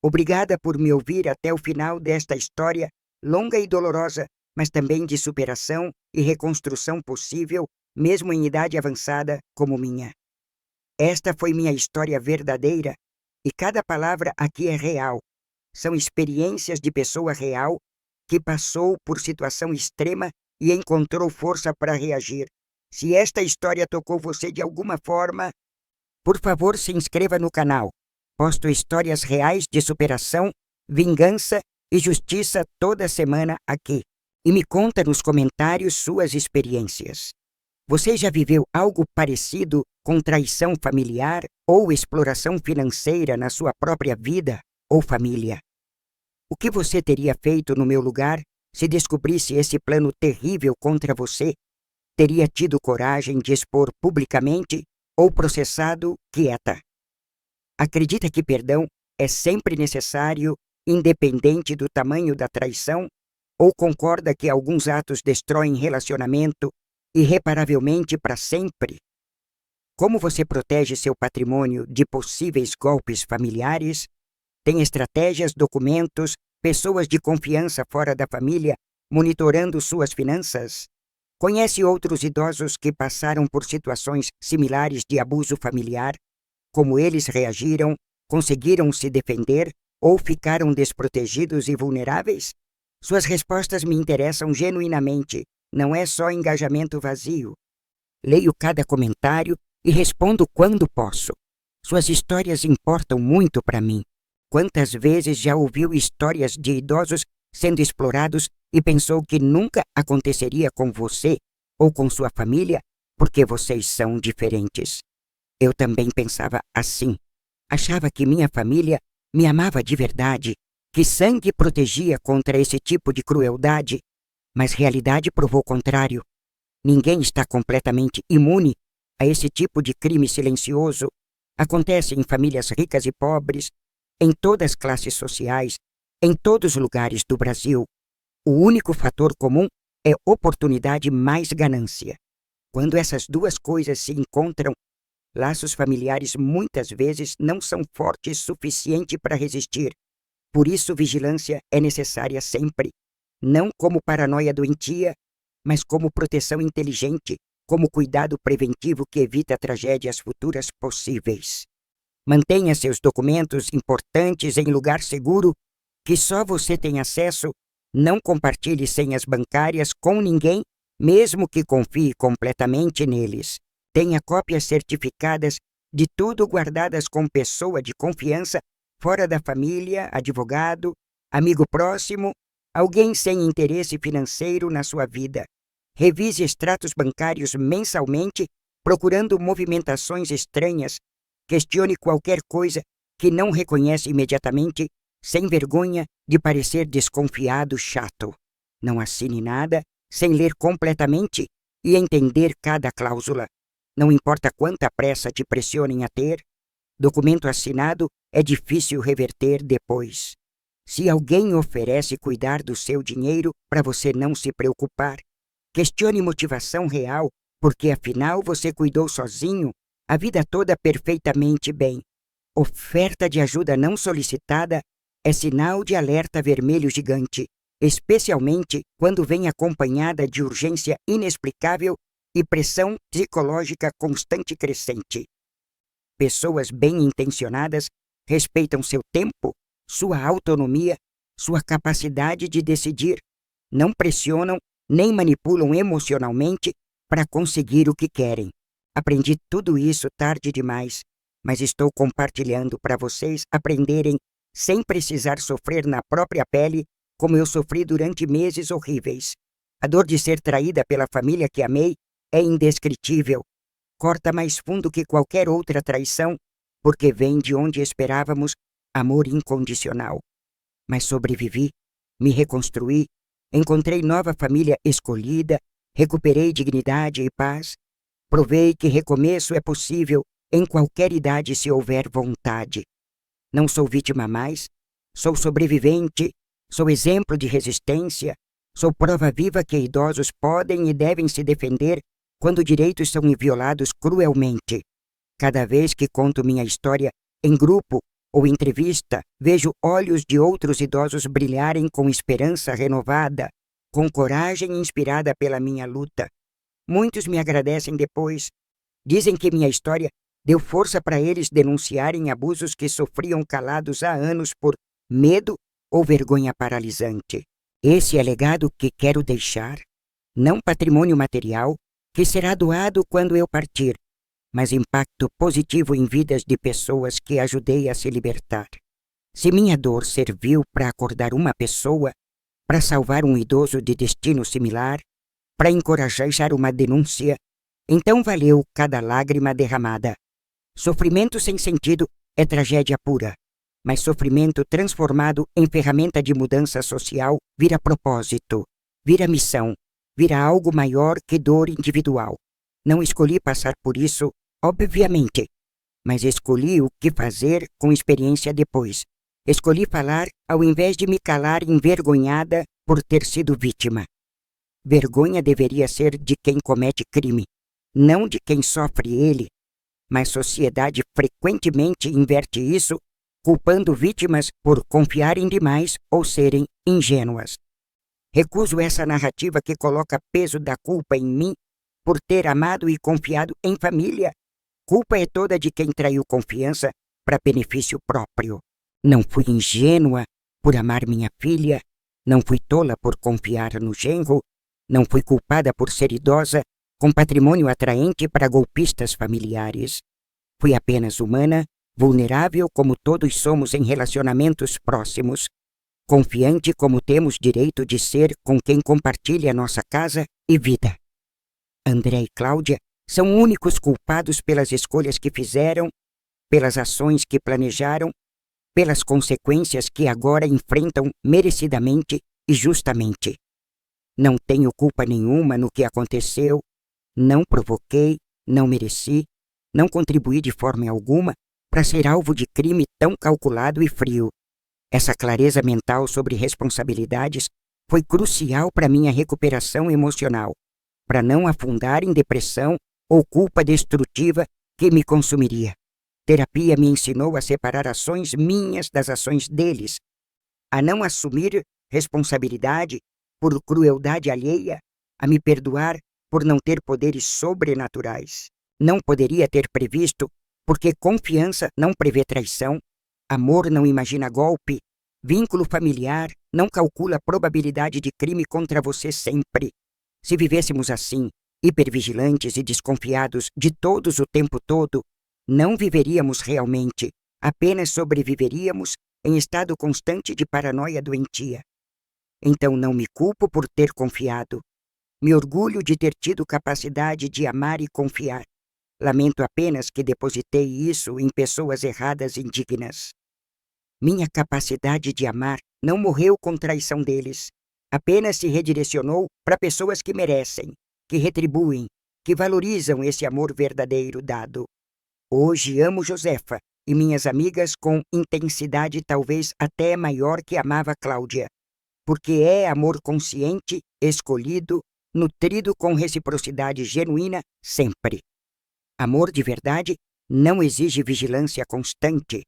Obrigada por me ouvir até o final desta história longa e dolorosa, mas também de superação e reconstrução possível, mesmo em idade avançada como minha. Esta foi minha história verdadeira e cada palavra aqui é real. São experiências de pessoa real que passou por situação extrema e encontrou força para reagir. Se esta história tocou você de alguma forma, por favor, se inscreva no canal. Posto histórias reais de superação, vingança e justiça toda semana aqui. E me conta nos comentários suas experiências. Você já viveu algo parecido com traição familiar ou exploração financeira na sua própria vida ou família? O que você teria feito no meu lugar se descobrisse esse plano terrível contra você? Teria tido coragem de expor publicamente ou processado quieta? Acredita que perdão é sempre necessário, independente do tamanho da traição? Ou concorda que alguns atos destroem relacionamento irreparavelmente para sempre? Como você protege seu patrimônio de possíveis golpes familiares? Tem estratégias, documentos, pessoas de confiança fora da família monitorando suas finanças? Conhece outros idosos que passaram por situações similares de abuso familiar? Como eles reagiram, conseguiram se defender ou ficaram desprotegidos e vulneráveis? Suas respostas me interessam genuinamente, não é só engajamento vazio. Leio cada comentário e respondo quando posso. Suas histórias importam muito para mim. Quantas vezes já ouviu histórias de idosos sendo explorados e pensou que nunca aconteceria com você ou com sua família porque vocês são diferentes? Eu também pensava assim. Achava que minha família me amava de verdade, que sangue protegia contra esse tipo de crueldade, mas realidade provou o contrário. Ninguém está completamente imune a esse tipo de crime silencioso. Acontece em famílias ricas e pobres, em todas as classes sociais, em todos os lugares do Brasil. O único fator comum é oportunidade mais ganância. Quando essas duas coisas se encontram, laços familiares muitas vezes não são fortes o suficiente para resistir. Por isso, vigilância é necessária sempre, não como paranoia doentia, mas como proteção inteligente, como cuidado preventivo que evita tragédias futuras possíveis. Mantenha seus documentos importantes em lugar seguro, que só você tem acesso. Não compartilhe senhas bancárias com ninguém, mesmo que confie completamente neles. Tenha cópias certificadas de tudo guardadas com pessoa de confiança, fora da família, advogado, amigo próximo, alguém sem interesse financeiro na sua vida. Revise extratos bancários mensalmente, procurando movimentações estranhas. Questione qualquer coisa que não reconhece imediatamente, sem vergonha de parecer desconfiado, chato. Não assine nada sem ler completamente e entender cada cláusula. Não importa quanta pressa te pressionem a ter, documento assinado é difícil reverter depois. Se alguém oferece cuidar do seu dinheiro para você não se preocupar, questione motivação real, porque afinal você cuidou sozinho a vida toda perfeitamente bem. Oferta de ajuda não solicitada é sinal de alerta vermelho gigante, especialmente quando vem acompanhada de urgência inexplicável e pressão psicológica constante e crescente. Pessoas bem-intencionadas respeitam seu tempo, sua autonomia, sua capacidade de decidir, não pressionam nem manipulam emocionalmente para conseguir o que querem. Aprendi tudo isso tarde demais, mas estou compartilhando para vocês aprenderem sem precisar sofrer na própria pele como eu sofri durante meses horríveis. A dor de ser traída pela família que amei é indescritível. Corta mais fundo que qualquer outra traição, porque vem de onde esperávamos amor incondicional. Mas sobrevivi, me reconstruí, encontrei nova família escolhida, recuperei dignidade e paz. Provei que recomeço é possível em qualquer idade se houver vontade. Não sou vítima mais, sou sobrevivente, sou exemplo de resistência, sou prova viva que idosos podem e devem se defender quando direitos são violados cruelmente. Cada vez que conto minha história em grupo ou entrevista, vejo olhos de outros idosos brilharem com esperança renovada, com coragem inspirada pela minha luta. Muitos me agradecem depois. Dizem que minha história deu força para eles denunciarem abusos que sofriam calados há anos por medo ou vergonha paralisante. Esse é legado que quero deixar, não patrimônio material, que será doado quando eu partir, mas impacto positivo em vidas de pessoas que ajudei a se libertar. Se minha dor serviu para acordar uma pessoa, para salvar um idoso de destino similar, para encorajar uma denúncia, então valeu cada lágrima derramada. Sofrimento sem sentido é tragédia pura, mas sofrimento transformado em ferramenta de mudança social vira propósito, vira missão, vira algo maior que dor individual. Não escolhi passar por isso, obviamente, mas escolhi o que fazer com experiência depois. Escolhi falar ao invés de me calar envergonhada por ter sido vítima. Vergonha deveria ser de quem comete crime, não de quem sofre ele. Mas sociedade frequentemente inverte isso, culpando vítimas por confiarem demais ou serem ingênuas. Recuso essa narrativa que coloca peso da culpa em mim por ter amado e confiado em família. Culpa é toda de quem traiu confiança para benefício próprio. Não fui ingênua por amar minha filha, não fui tola por confiar no genro, não fui culpada por ser idosa com patrimônio atraente para golpistas familiares. Fui apenas humana, vulnerável como todos somos em relacionamentos próximos, confiante como temos direito de ser com quem compartilha nossa casa e vida. André e Cláudia são únicos culpados pelas escolhas que fizeram, pelas ações que planejaram, pelas consequências que agora enfrentam merecidamente e justamente. Não tenho culpa nenhuma no que aconteceu, não provoquei, não mereci, não contribuí de forma alguma para ser alvo de crime tão calculado e frio. Essa clareza mental sobre responsabilidades foi crucial para minha recuperação emocional, para não afundar em depressão ou culpa destrutiva que me consumiria. Terapia me ensinou a separar ações minhas das ações deles, a não assumir responsabilidade por crueldade alheia, a me perdoar por não ter poderes sobrenaturais. Não poderia ter previsto, porque confiança não prevê traição, amor não imagina golpe, vínculo familiar não calcula a probabilidade de crime contra você sempre. Se vivêssemos assim, hipervigilantes e desconfiados de todos o tempo todo, não viveríamos realmente, apenas sobreviveríamos em estado constante de paranoia doentia. Então não me culpo por ter confiado. Me orgulho de ter tido capacidade de amar e confiar. Lamento apenas que depositei isso em pessoas erradas e indignas. Minha capacidade de amar não morreu com traição deles. Apenas se redirecionou para pessoas que merecem, que retribuem, que valorizam esse amor verdadeiro dado. Hoje amo Josefa e minhas amigas com intensidade talvez até maior que amava Cláudia, porque é amor consciente, escolhido, nutrido com reciprocidade genuína sempre. Amor de verdade não exige vigilância constante,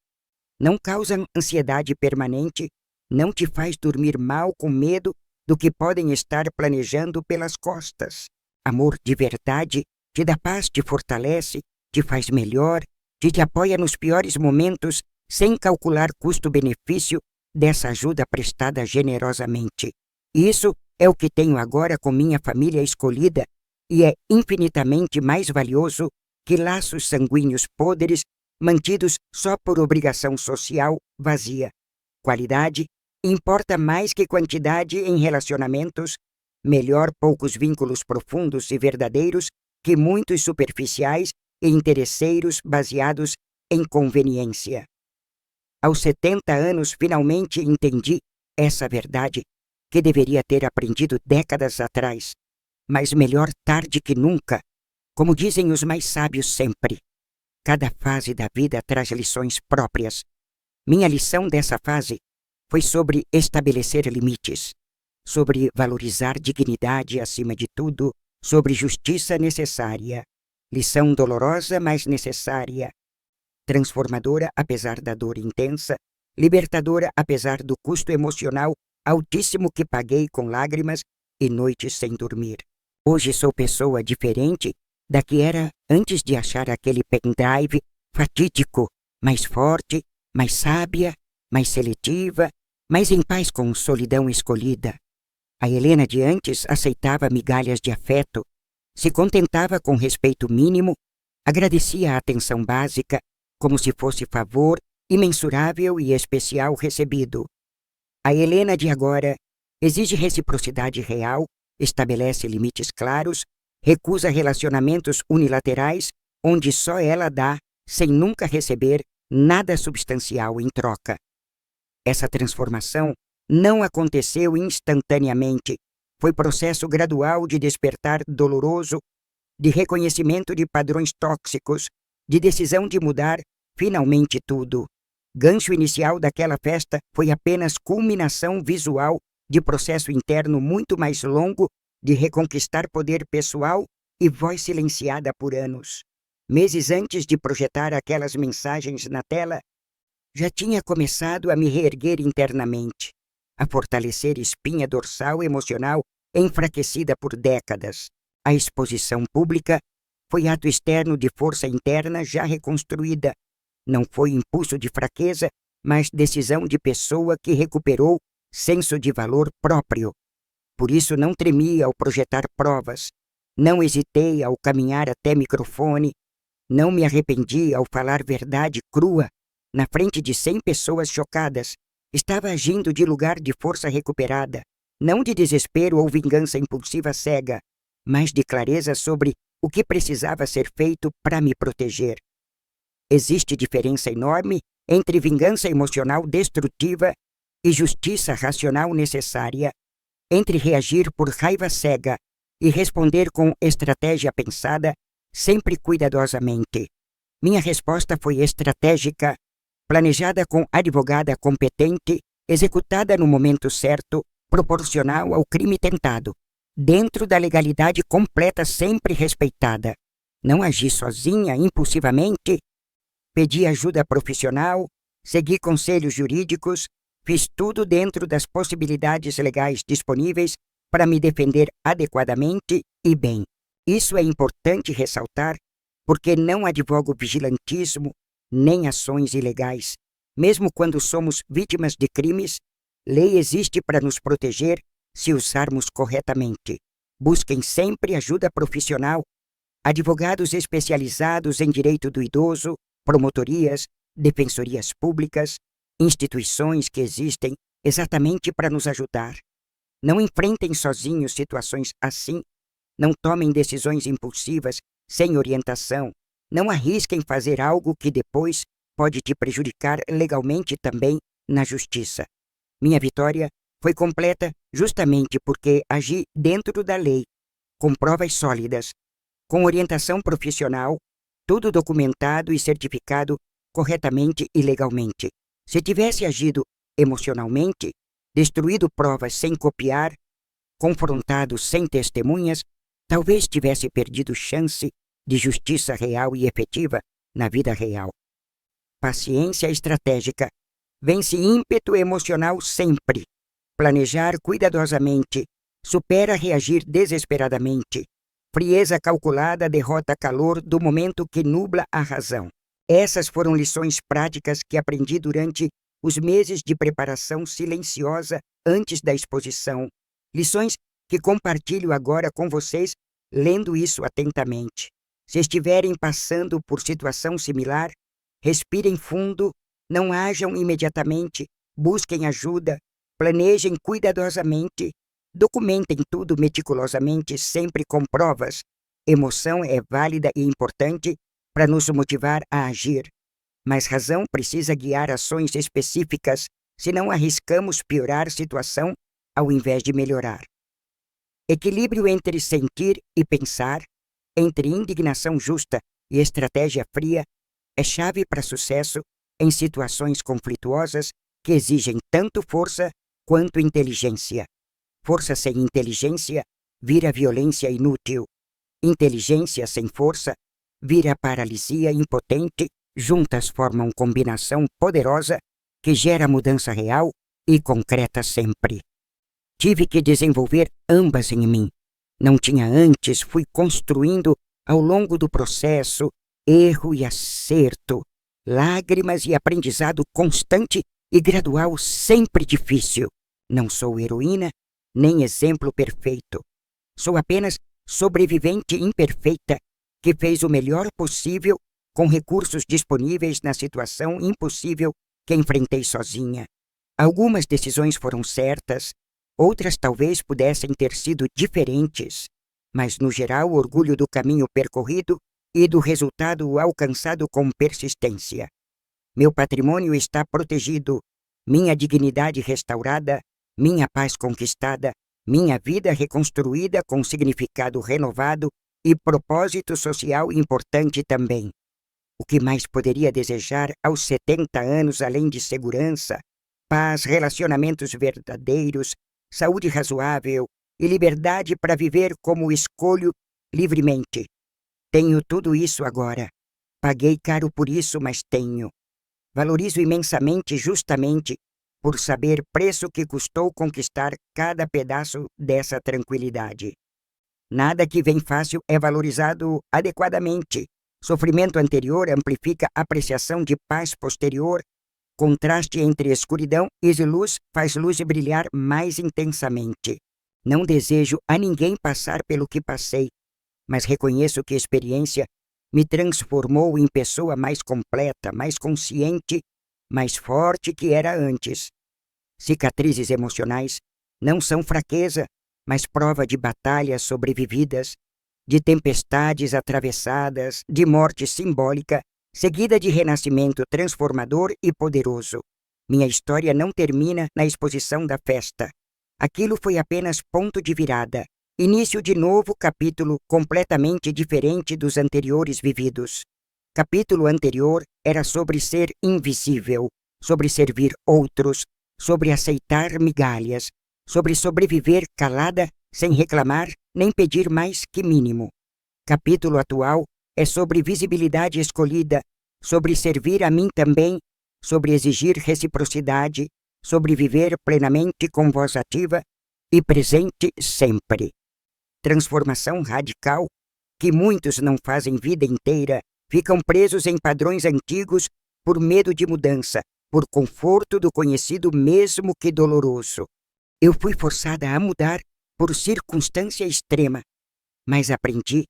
não causa ansiedade permanente, não te faz dormir mal com medo do que podem estar planejando pelas costas. Amor de verdade te dá paz, te fortalece, te faz melhor, te apoia nos piores momentos sem calcular custo-benefício dessa ajuda prestada generosamente. Isso é o que tenho agora com minha família escolhida e é infinitamente mais valioso que laços sanguíneos podres mantidos só por obrigação social vazia. Qualidade importa mais que quantidade em relacionamentos, melhor poucos vínculos profundos e verdadeiros que muitos superficiais e interesseiros baseados em conveniência. Aos 70 anos finalmente entendi essa verdade que deveria ter aprendido décadas atrás, mas melhor tarde que nunca, como dizem os mais sábios sempre. Cada fase da vida traz lições próprias. Minha lição dessa fase foi sobre estabelecer limites, sobre valorizar dignidade acima de tudo, sobre justiça necessária. Lição dolorosa, mas necessária. Transformadora, apesar da dor intensa. Libertadora, apesar do custo emocional altíssimo que paguei com lágrimas e noites sem dormir. Hoje sou pessoa diferente da que era antes de achar aquele pendrive fatídico, mais forte, mais sábia, mais seletiva, mais em paz com solidão escolhida. A Helena de antes aceitava migalhas de afeto, se contentava com respeito mínimo, agradecia a atenção básica como se fosse favor imensurável e especial recebido. A Helena de agora exige reciprocidade real, estabelece limites claros, recusa relacionamentos unilaterais onde só ela dá, sem nunca receber nada substancial em troca. Essa transformação não aconteceu instantaneamente. Foi processo gradual de despertar doloroso, de reconhecimento de padrões tóxicos, de decisão de mudar finalmente tudo. Gancho inicial daquela festa foi apenas culminação visual de processo interno muito mais longo de reconquistar poder pessoal e voz silenciada por anos. Meses antes de projetar aquelas mensagens na tela, já tinha começado a me reerguer internamente, a fortalecer espinha dorsal emocional enfraquecida por décadas. A exposição pública foi ato externo de força interna já reconstruída. Não foi impulso de fraqueza, mas decisão de pessoa que recuperou senso de valor próprio. Por isso não tremi ao projetar provas, não hesitei ao caminhar até microfone, não me arrependi ao falar verdade crua na frente de 100 pessoas chocadas. Estava agindo de lugar de força recuperada, não de desespero ou vingança impulsiva cega, mas de clareza sobre o que precisava ser feito para me proteger. Existe diferença enorme entre vingança emocional destrutiva e justiça racional necessária, entre reagir por raiva cega e responder com estratégia pensada, sempre cuidadosamente. Minha resposta foi estratégica, planejada com advogada competente, executada no momento certo, proporcional ao crime tentado, dentro da legalidade completa sempre respeitada. Não agi sozinha, impulsivamente. Pedi ajuda profissional, segui conselhos jurídicos, fiz tudo dentro das possibilidades legais disponíveis para me defender adequadamente e bem. Isso é importante ressaltar, porque não advogo vigilantismo nem ações ilegais. Mesmo quando somos vítimas de crimes, lei existe para nos proteger se usarmos corretamente. Busquem sempre ajuda profissional, advogados especializados em direito do idoso, promotorias, defensorias públicas, instituições que existem exatamente para nos ajudar. Não enfrentem sozinhos situações assim, não tomem decisões impulsivas, sem orientação, não arrisquem fazer algo que depois pode te prejudicar legalmente também na justiça. Minha vitória foi completa justamente porque agi dentro da lei, com provas sólidas, com orientação profissional, tudo documentado e certificado corretamente e legalmente. Se tivesse agido emocionalmente, destruído provas sem copiar, confrontado sem testemunhas, talvez tivesse perdido chance de justiça real e efetiva na vida real. Paciência estratégica. Vence ímpeto emocional sempre. Planejar cuidadosamente. Supera reagir desesperadamente. Frieza calculada derrota calor do momento que nubla a razão. Essas foram lições práticas que aprendi durante os meses de preparação silenciosa antes da exposição. Lições que compartilho agora com vocês, lendo isso atentamente. Se estiverem passando por situação similar, respirem fundo, não ajam imediatamente, busquem ajuda, planejem cuidadosamente, documentem tudo meticulosamente, sempre com provas. Emoção é válida e importante para nos motivar a agir, mas razão precisa guiar ações específicas, senão arriscamos piorar a situação ao invés de melhorar. Equilíbrio entre sentir e pensar, entre indignação justa e estratégia fria, é chave para sucesso em situações conflituosas que exigem tanto força quanto inteligência. Força sem inteligência vira violência inútil. Inteligência sem força vira paralisia impotente. Juntas formam combinação poderosa que gera mudança real e concreta sempre. Tive que desenvolver ambas em mim. Não tinha antes, fui construindo ao longo do processo, erro e acerto, lágrimas e aprendizado constante e gradual, sempre difícil. Não sou heroína, nem exemplo perfeito. Sou apenas sobrevivente imperfeita que fez o melhor possível com recursos disponíveis na situação impossível que enfrentei sozinha. Algumas decisões foram certas, outras talvez pudessem ter sido diferentes, mas no geral orgulho do caminho percorrido e do resultado alcançado com persistência. Meu patrimônio está protegido, minha dignidade restaurada, minha paz conquistada, minha vida reconstruída com significado renovado e propósito social importante também. O que mais poderia desejar aos 70 anos além de segurança, paz, relacionamentos verdadeiros, saúde razoável e liberdade para viver como escolho livremente? Tenho tudo isso agora. Paguei caro por isso, mas tenho. Valorizo imensamente justamente por saber preço que custou conquistar cada pedaço dessa tranquilidade. Nada que vem fácil é valorizado adequadamente. Sofrimento anterior amplifica a apreciação de paz posterior. Contraste entre escuridão e luz faz luz brilhar mais intensamente. Não desejo a ninguém passar pelo que passei, mas reconheço que a experiência me transformou em pessoa mais completa, mais consciente, mais forte que era antes. Cicatrizes emocionais não são fraqueza, mas prova de batalhas sobrevividas, de tempestades atravessadas, de morte simbólica seguida de renascimento transformador e poderoso. Minha história não termina na exposição da festa. Aquilo foi apenas ponto de virada, início de novo capítulo completamente diferente dos anteriores vividos. Capítulo anterior era sobre ser invisível, sobre servir outros, sobre aceitar migalhas, sobre sobreviver calada sem reclamar nem pedir mais que mínimo. Capítulo atual é sobre visibilidade escolhida, sobre servir a mim também, sobre exigir reciprocidade, sobre viver plenamente com voz ativa e presente sempre. Transformação radical que muitos não fazem vida inteira, ficam presos em padrões antigos por medo de mudança, por conforto do conhecido mesmo que doloroso. Eu fui forçada a mudar por circunstância extrema, mas aprendi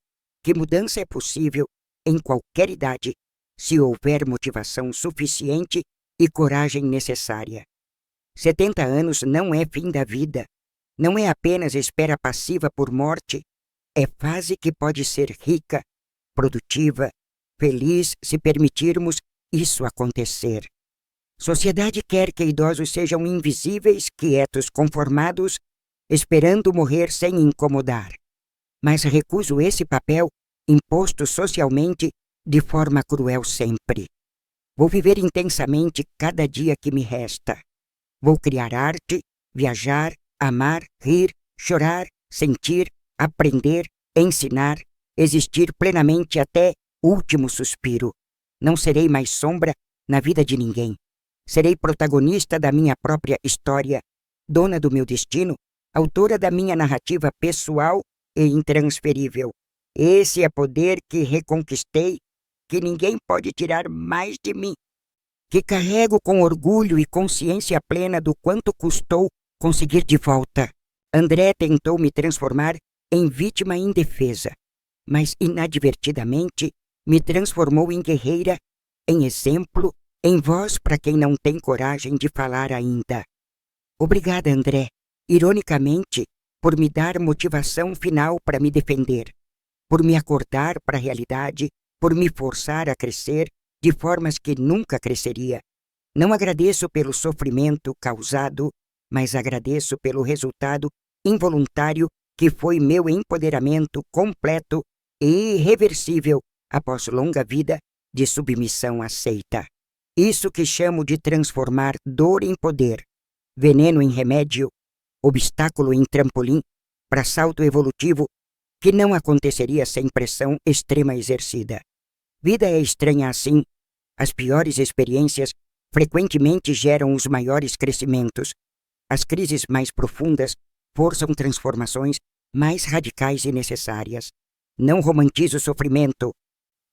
que mudança é possível em qualquer idade, se houver motivação suficiente e coragem necessária. 70 anos não é fim da vida, não é apenas espera passiva por morte, é fase que pode ser rica, produtiva, feliz se permitirmos isso acontecer. Sociedade quer que idosos sejam invisíveis, quietos, conformados, esperando morrer sem incomodar. Mas recuso esse papel imposto socialmente de forma cruel sempre. Vou viver intensamente cada dia que me resta. Vou criar arte, viajar, amar, rir, chorar, sentir, aprender, ensinar, existir plenamente até último suspiro. Não serei mais sombra na vida de ninguém. Serei protagonista da minha própria história, dona do meu destino, autora da minha narrativa pessoal e intransferível. Esse é poder que reconquistei, que ninguém pode tirar mais de mim, que carrego com orgulho e consciência plena do quanto custou conseguir de volta. André tentou me transformar em vítima indefesa, mas inadvertidamente me transformou em guerreira, em exemplo, em voz para quem não tem coragem de falar ainda. Obrigada, André, ironicamente, por me dar motivação final para me defender, por me acordar para a realidade, por me forçar a crescer de formas que nunca cresceria. Não agradeço pelo sofrimento causado, mas agradeço pelo resultado involuntário que foi meu empoderamento completo e irreversível após longa vida de submissão aceita. Isso que chamo de transformar dor em poder, veneno em remédio, obstáculo em trampolim para salto evolutivo que não aconteceria sem pressão extrema exercida. Vida é estranha assim. As piores experiências frequentemente geram os maiores crescimentos. As crises mais profundas forçam transformações mais radicais e necessárias. Não romantizo o sofrimento.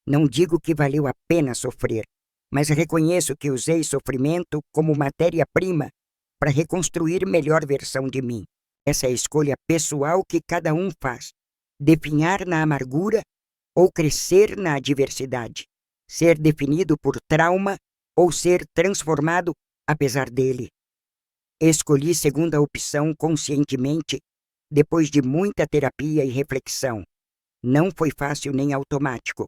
Não digo que valeu a pena sofrer, mas reconheço que usei sofrimento como matéria-prima para reconstruir melhor versão de mim. Essa é a escolha pessoal que cada um faz. Definhar na amargura ou crescer na adversidade. Ser definido por trauma ou ser transformado apesar dele. Escolhi segunda opção conscientemente, depois de muita terapia e reflexão. Não foi fácil nem automático,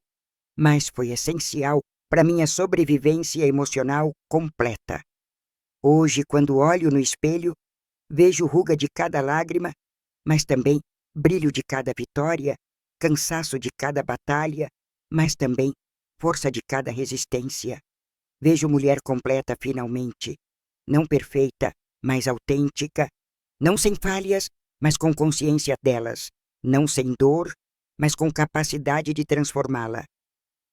mas foi essencial para minha sobrevivência emocional completa. Hoje, quando olho no espelho, vejo ruga de cada lágrima, mas também brilho de cada vitória, cansaço de cada batalha, mas também força de cada resistência. Vejo mulher completa finalmente, não perfeita, mas autêntica, não sem falhas, mas com consciência delas, não sem dor, mas com capacidade de transformá-la.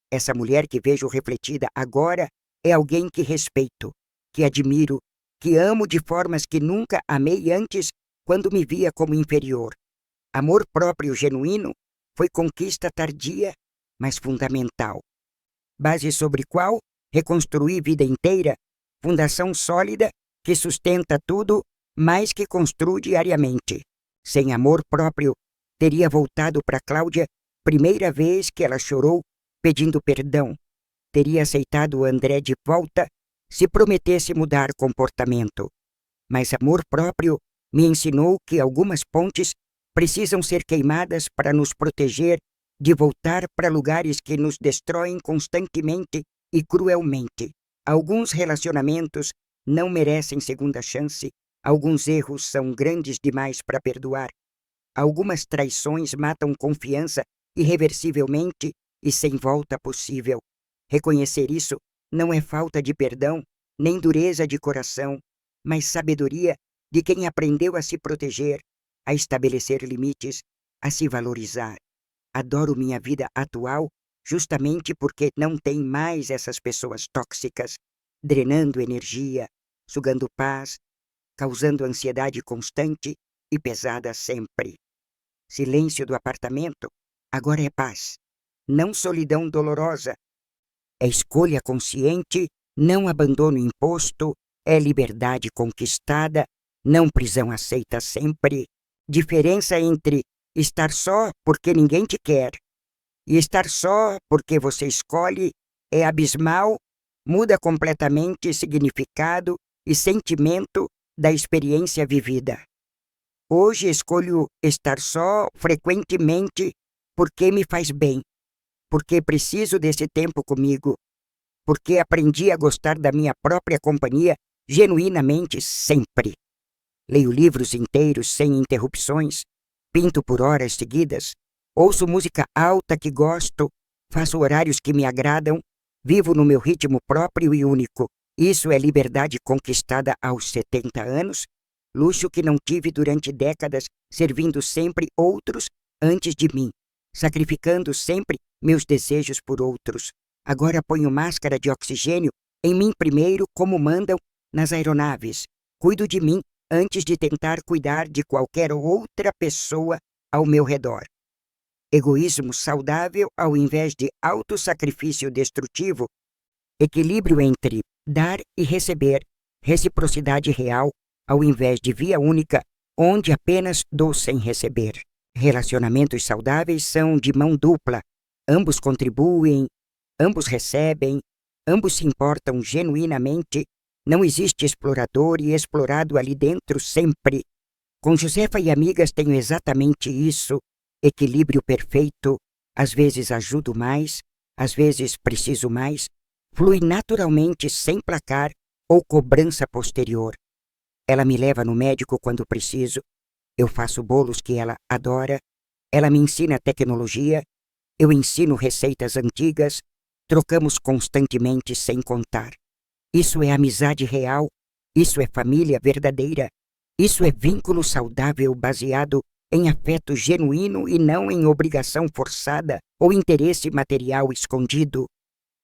Essa mulher que vejo refletida agora é alguém que respeito, que admiro, que amo de formas que nunca amei antes quando me via como inferior. Amor próprio genuíno foi conquista tardia, mas fundamental. Base sobre qual reconstruí vida inteira, fundação sólida que sustenta tudo, mais que construo diariamente. Sem amor próprio, teria voltado para Cláudia primeira vez que ela chorou pedindo perdão. Teria aceitado o André de volta se prometesse mudar comportamento. Mas amor próprio me ensinou que algumas pontes precisam ser queimadas para nos proteger de voltar para lugares que nos destroem constantemente e cruelmente. Alguns relacionamentos não merecem segunda chance, alguns erros são grandes demais para perdoar. Algumas traições matam confiança irreversivelmente e sem volta possível. Reconhecer isso não é falta de perdão, nem dureza de coração, mas sabedoria de quem aprendeu a se proteger, a estabelecer limites, a se valorizar. Adoro minha vida atual justamente porque não tem mais essas pessoas tóxicas, drenando energia, sugando paz, causando ansiedade constante e pesada sempre. Silêncio do apartamento agora é paz, não solidão dolorosa. É escolha consciente, não abandono imposto, é liberdade conquistada, não prisão aceita sempre. Diferença entre estar só porque ninguém te quer e estar só porque você escolhe é abismal, muda completamente significado e sentimento da experiência vivida. Hoje escolho estar só frequentemente porque me faz bem, porque preciso desse tempo comigo, porque aprendi a gostar da minha própria companhia genuinamente sempre. Leio livros inteiros sem interrupções, pinto por horas seguidas, ouço música alta que gosto, faço horários que me agradam, vivo no meu ritmo próprio e único. Isso é liberdade conquistada aos 70 anos, luxo que não tive durante décadas, servindo sempre outros antes de mim, sacrificando sempre meus desejos por outros. Agora ponho máscara de oxigênio em mim primeiro, como mandam nas aeronaves. Cuido de mim antes de tentar cuidar de qualquer outra pessoa ao meu redor. Egoísmo saudável ao invés de autossacrifício destrutivo, equilíbrio entre dar e receber, reciprocidade real ao invés de via única, onde apenas dou sem receber. Relacionamentos saudáveis são de mão dupla, ambos contribuem, ambos recebem, ambos se importam genuinamente, não existe explorador e explorado ali dentro sempre. Com Josefa e amigas tenho exatamente isso, equilíbrio perfeito, às vezes ajudo mais, às vezes preciso mais, flui naturalmente sem placar ou cobrança posterior. Ela me leva no médico quando preciso, eu faço bolos que ela adora, ela me ensina tecnologia, eu ensino receitas antigas, trocamos constantemente sem contar. Isso é amizade real, isso é família verdadeira, isso é vínculo saudável baseado em afeto genuíno e não em obrigação forçada ou interesse material escondido.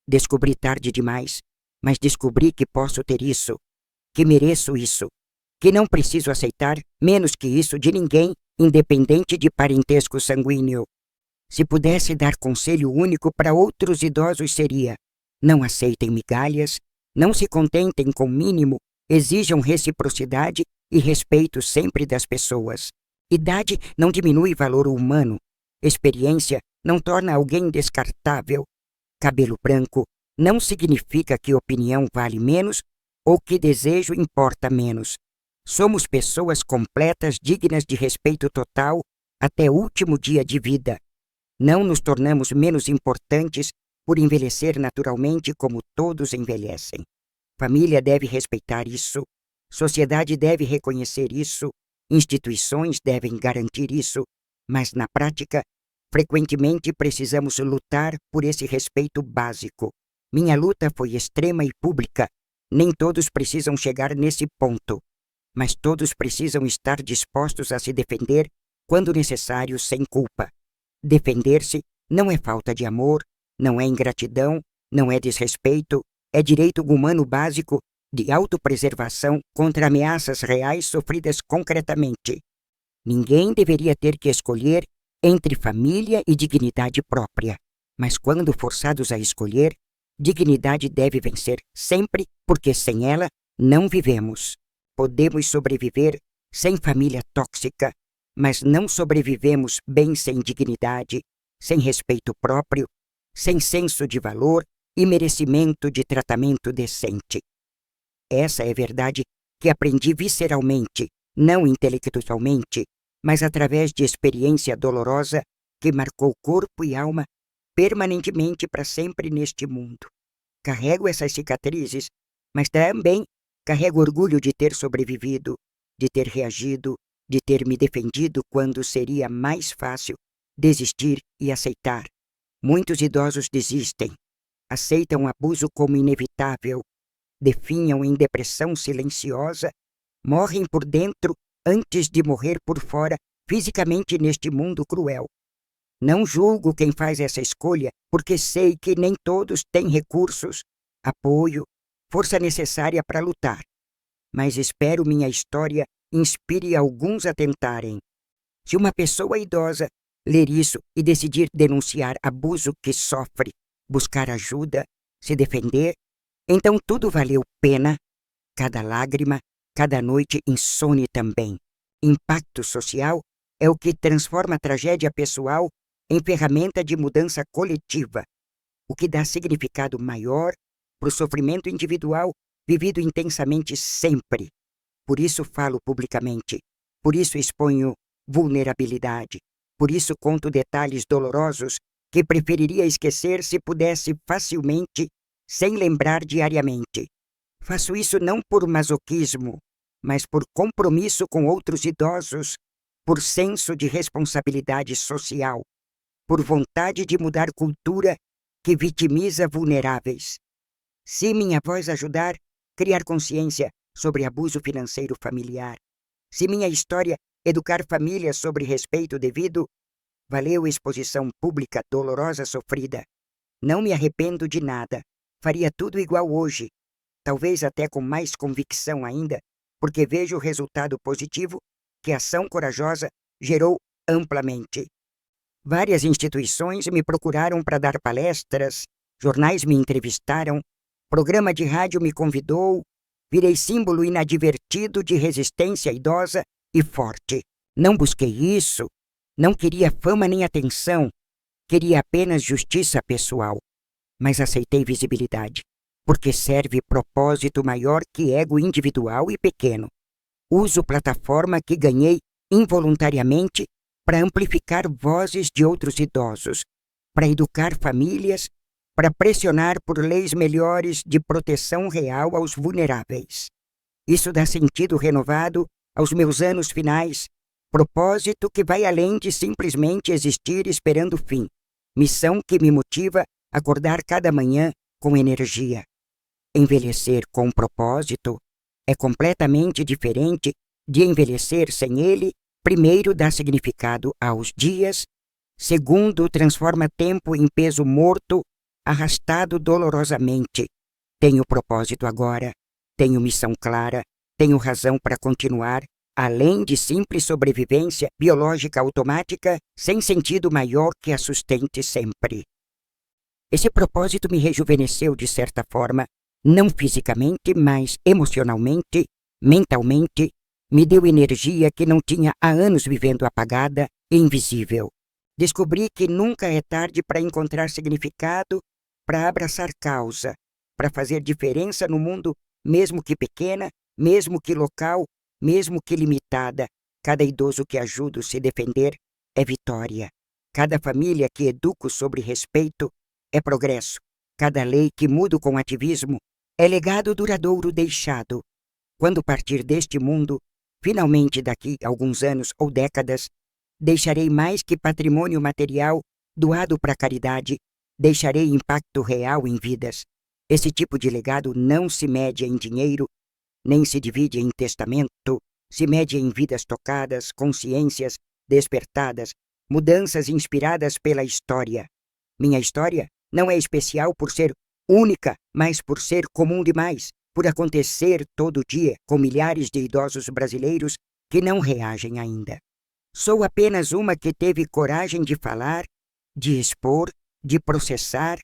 Descobri tarde demais, mas descobri que posso ter isso, que mereço isso, que não preciso aceitar menos que isso de ninguém, independente de parentesco sanguíneo. Se pudesse dar conselho único para outros idosos seria: não aceitem migalhas, não se contentem com o mínimo, exijam reciprocidade e respeito sempre das pessoas. Idade não diminui valor humano, experiência não torna alguém descartável. Cabelo branco não significa que opinião vale menos ou que desejo importa menos. Somos pessoas completas, dignas de respeito total até o último dia de vida. Não nos tornamos menos importantes por envelhecer naturalmente como todos envelhecem. Família deve respeitar isso, sociedade deve reconhecer isso, instituições devem garantir isso, mas na prática, frequentemente precisamos lutar por esse respeito básico. Minha luta foi extrema e pública. Nem todos precisam chegar nesse ponto, mas todos precisam estar dispostos a se defender quando necessário, sem culpa. Defender-se não é falta de amor, não é ingratidão, não é desrespeito, é direito humano básico de autopreservação contra ameaças reais sofridas concretamente. Ninguém deveria ter que escolher entre família e dignidade própria, mas quando forçados a escolher, dignidade deve vencer sempre, porque sem ela não vivemos. Podemos sobreviver sem família tóxica, mas não sobrevivemos bem sem dignidade, sem respeito próprio, sem senso de valor e merecimento de tratamento decente. Essa é a verdade que aprendi visceralmente, não intelectualmente, mas através de experiência dolorosa que marcou corpo e alma permanentemente para sempre neste mundo. Carrego essas cicatrizes, mas também carrego orgulho de ter sobrevivido, de ter reagido, de ter me defendido quando seria mais fácil desistir e aceitar. Muitos idosos desistem, aceitam o abuso como inevitável, definham em depressão silenciosa, morrem por dentro antes de morrer por fora, fisicamente neste mundo cruel. Não julgo quem faz essa escolha, porque sei que nem todos têm recursos, apoio, força necessária para lutar. Mas espero minha história inspire alguns a tentarem. Se uma pessoa idosa ler isso e decidir denunciar abuso que sofre, buscar ajuda, se defender, então tudo valeu pena, cada lágrima, cada noite insone também. Impacto social é o que transforma a tragédia pessoal em ferramenta de mudança coletiva, o que dá significado maior para o sofrimento individual vivido intensamente sempre. Por isso falo publicamente, por isso exponho vulnerabilidade, por isso conto detalhes dolorosos que preferiria esquecer se pudesse facilmente, sem lembrar diariamente. Faço isso não por masoquismo, mas por compromisso com outros idosos, por senso de responsabilidade social, por vontade de mudar cultura que vitimiza vulneráveis. Se minha voz ajudar, criar consciência sobre abuso financeiro familiar, se minha história educar famílias sobre respeito devido, valeu exposição pública dolorosa sofrida. Não me arrependo de nada, faria tudo igual hoje, talvez até com mais convicção ainda, porque vejo o resultado positivo que a ação corajosa gerou amplamente. Várias instituições me procuraram para dar palestras, jornais me entrevistaram, programa de rádio me convidou, virei símbolo inadvertido de resistência idosa e forte. Não busquei isso, não queria fama nem atenção, queria apenas justiça pessoal. Mas aceitei visibilidade, porque serve propósito maior que ego individual e pequeno. Uso plataforma que ganhei involuntariamente para amplificar vozes de outros idosos, para educar famílias, para pressionar por leis melhores de proteção real aos vulneráveis. Isso dá sentido renovado aos meus anos finais, propósito que vai além de simplesmente existir esperando o fim, missão que me motiva a acordar cada manhã com energia. Envelhecer com propósito é completamente diferente de envelhecer sem ele. Primeiro, dá significado aos dias. Segundo, transforma tempo em peso morto, arrastado dolorosamente. Tenho propósito agora, tenho missão clara, tenho razão para continuar, além de simples sobrevivência biológica automática, sem sentido maior que a sustente sempre. Esse propósito me rejuvenesceu de certa forma, não fisicamente, mas emocionalmente, mentalmente, me deu energia que não tinha há anos vivendo apagada e invisível. Descobri que nunca é tarde para encontrar significado, para abraçar causa, para fazer diferença no mundo, mesmo que pequena, mesmo que local, mesmo que limitada. Cada idoso que ajudo a se defender é vitória. Cada família que educo sobre respeito é progresso. Cada lei que mudo com ativismo é legado duradouro deixado. Quando partir deste mundo, finalmente daqui a alguns anos ou décadas, deixarei mais que patrimônio material doado para a caridade, deixarei impacto real em vidas. Esse tipo de legado não se mede em dinheiro, nem se divide em testamento, se mede em vidas tocadas, consciências despertadas, mudanças inspiradas pela história. Minha história não é especial por ser única, mas por ser comum demais, por acontecer todo dia com milhares de idosos brasileiros que não reagem ainda. Sou apenas uma que teve coragem de falar, de expor, de processar,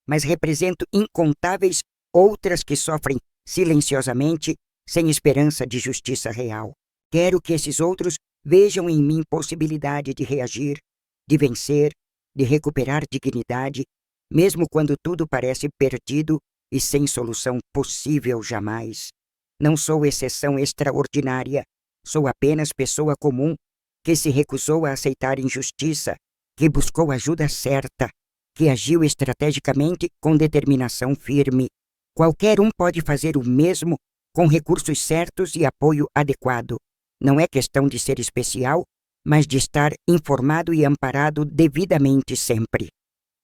mas represento incontáveis outras que sofrem silenciosamente, sem esperança de justiça real. Quero que esses outros vejam em mim possibilidade de reagir, de vencer, de recuperar dignidade, mesmo quando tudo parece perdido e sem solução possível jamais. Não sou exceção extraordinária, sou apenas pessoa comum que se recusou a aceitar injustiça, que buscou ajuda certa, que agiu estrategicamente com determinação firme. Qualquer um pode fazer o mesmo com recursos certos e apoio adequado. Não é questão de ser especial, mas de estar informado e amparado devidamente sempre.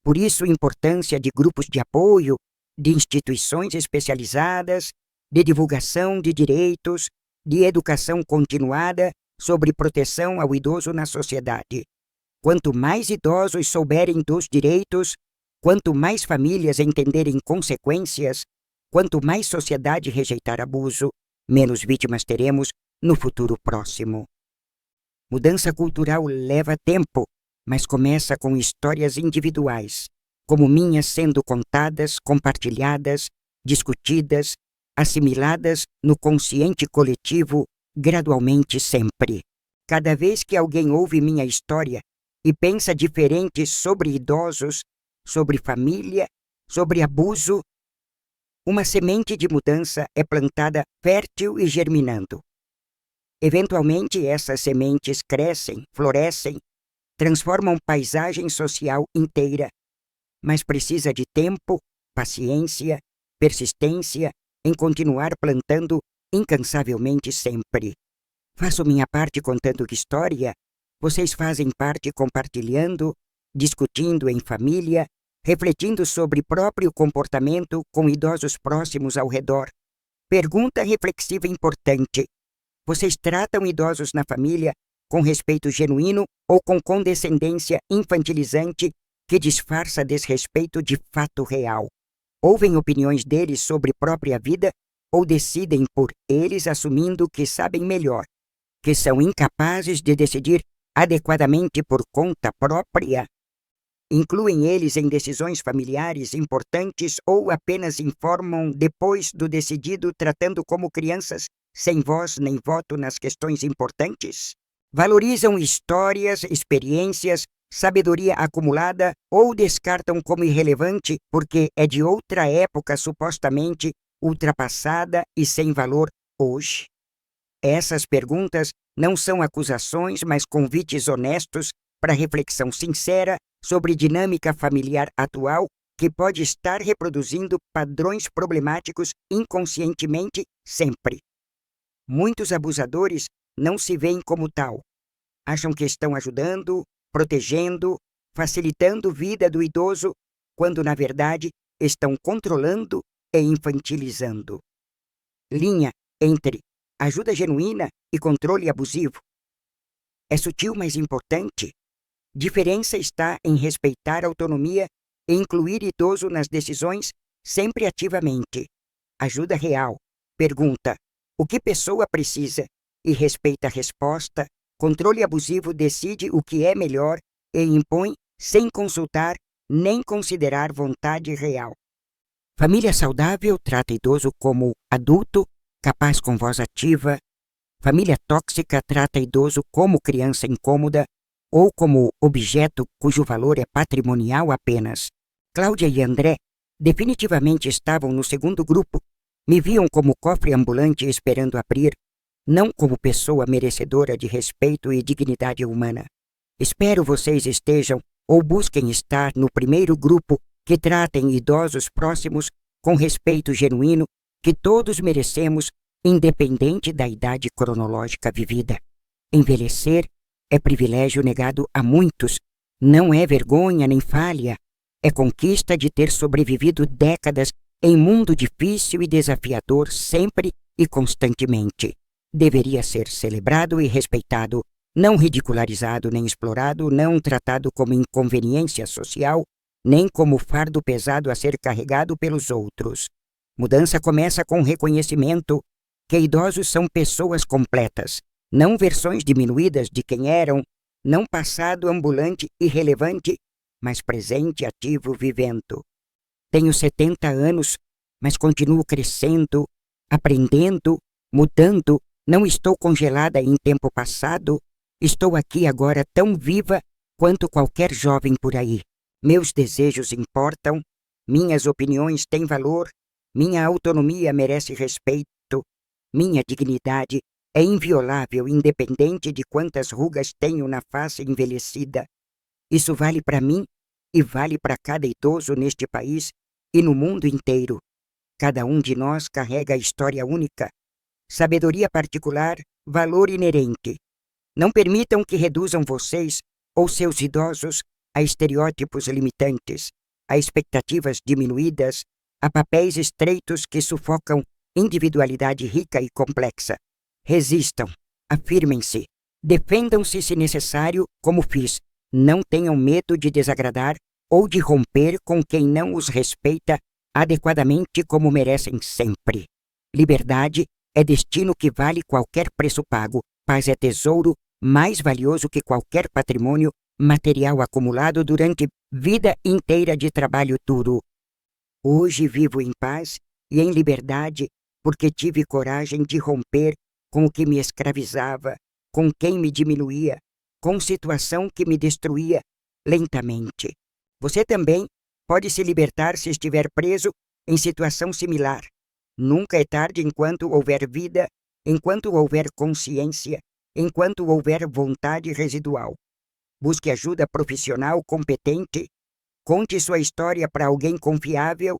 Por isso, a importância de grupos de apoio, de instituições especializadas, de divulgação de direitos, de educação continuada sobre proteção ao idoso na sociedade. Quanto mais idosos souberem dos direitos, quanto mais famílias entenderem consequências, quanto mais sociedade rejeitar abuso, menos vítimas teremos no futuro próximo. Mudança cultural leva tempo, mas começa com histórias individuais, como minhas sendo contadas, compartilhadas, discutidas, assimiladas no consciente coletivo, gradualmente sempre. Cada vez que alguém ouve minha história e pensa diferente sobre idosos, sobre família, sobre abuso, uma semente de mudança é plantada fértil e germinando. Eventualmente, essas sementes crescem, florescem, transformam paisagem social inteira, mas precisa de tempo, paciência, persistência em continuar plantando incansavelmente sempre. Faço minha parte contando história, vocês fazem parte compartilhando, discutindo em família, refletindo sobre próprio comportamento com idosos próximos ao redor. Pergunta reflexiva importante: vocês tratam idosos na família com respeito genuíno ou com condescendência infantilizante que disfarça desrespeito de fato real? Ouvem opiniões deles sobre própria vida ou decidem por eles assumindo que sabem melhor, que são incapazes de decidir adequadamente por conta própria? Incluem eles em decisões familiares importantes ou apenas informam depois do decidido, tratando como crianças sem voz nem voto nas questões importantes? Valorizam histórias, experiências, sabedoria acumulada ou descartam como irrelevante porque é de outra época supostamente ultrapassada e sem valor hoje? Essas perguntas não são acusações, mas convites honestos para reflexão sincera sobre dinâmica familiar atual que pode estar reproduzindo padrões problemáticos inconscientemente sempre. Muitos abusadores não se veem como tal. Acham que estão ajudando, protegendo, facilitando a vida do idoso, quando na verdade estão controlando e infantilizando. Linha entre ajuda genuína e controle abusivo. É sutil, mas importante. Diferença está em respeitar a autonomia e incluir idoso nas decisões sempre ativamente. Ajuda real. Pergunta: o que pessoa precisa? E respeita a resposta. Controle abusivo decide o que é melhor e impõe sem consultar nem considerar vontade real. Família saudável trata idoso como adulto, capaz com voz ativa. Família tóxica trata idoso como criança incômoda ou como objeto cujo valor é patrimonial apenas. Cláudia e André definitivamente estavam no segundo grupo. Me viam como cofre ambulante esperando abrir, não como pessoa merecedora de respeito e dignidade humana. Espero vocês estejam ou busquem estar no primeiro grupo que tratem idosos próximos com respeito genuíno que todos merecemos, independente da idade cronológica vivida. Envelhecer é privilégio negado a muitos, não é vergonha nem falha, é conquista de ter sobrevivido décadas em mundo difícil e desafiador sempre e constantemente. Deveria ser celebrado e respeitado, não ridicularizado nem explorado, não tratado como inconveniência social, nem como fardo pesado a ser carregado pelos outros. Mudança começa com reconhecimento que idosos são pessoas completas, não versões diminuídas de quem eram, não passado ambulante irrelevante, mas presente ativo vivendo. Tenho 70 anos, mas continuo crescendo, aprendendo, mudando, não estou congelada em tempo passado, estou aqui agora tão viva quanto qualquer jovem por aí. Meus desejos importam, minhas opiniões têm valor, minha autonomia merece respeito, minha dignidade é inviolável independente de quantas rugas tenho na face envelhecida. Isso vale para mim e vale para cada idoso neste país e no mundo inteiro. Cada um de nós carrega história única, sabedoria particular, valor inerente. Não permitam que reduzam vocês ou seus idosos a estereótipos limitantes, a expectativas diminuídas, a papéis estreitos que sufocam individualidade rica e complexa. Resistam, afirmem-se, defendam-se se necessário, como fiz. Não tenham medo de desagradar ou de romper com quem não os respeita adequadamente como merecem sempre. Liberdade é destino que vale qualquer preço pago. Paz é tesouro mais valioso que qualquer patrimônio material acumulado durante vida inteira de trabalho duro. Hoje vivo em paz e em liberdade porque tive coragem de romper com o que me escravizava, com quem me diminuía, com situação que me destruía lentamente. Você também pode se libertar se estiver preso em situação similar. Nunca é tarde enquanto houver vida, enquanto houver consciência, enquanto houver vontade residual. Busque ajuda profissional competente, conte sua história para alguém confiável,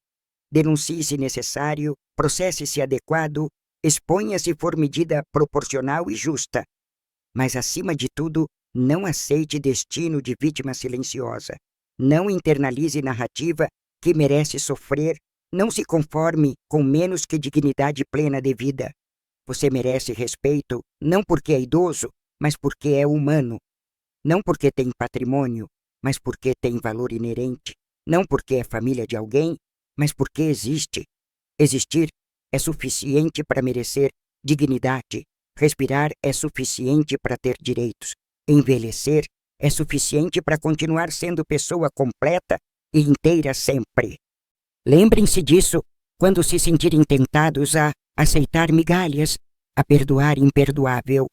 denuncie se necessário, processe se adequado, exponha se for medida proporcional e justa. Mas, acima de tudo, não aceite destino de vítima silenciosa. Não internalize narrativa que merece sofrer. Não se conforme com menos que dignidade plena de vida. Você merece respeito não porque é idoso, mas porque é humano. Não porque tem patrimônio, mas porque tem valor inerente. Não porque é família de alguém, mas porque existe. Existir é suficiente para merecer dignidade. Respirar é suficiente para ter direitos. Envelhecer é suficiente para continuar sendo pessoa completa e inteira sempre. Lembrem-se disso quando se sentirem tentados a aceitar migalhas, a perdoar imperdoável,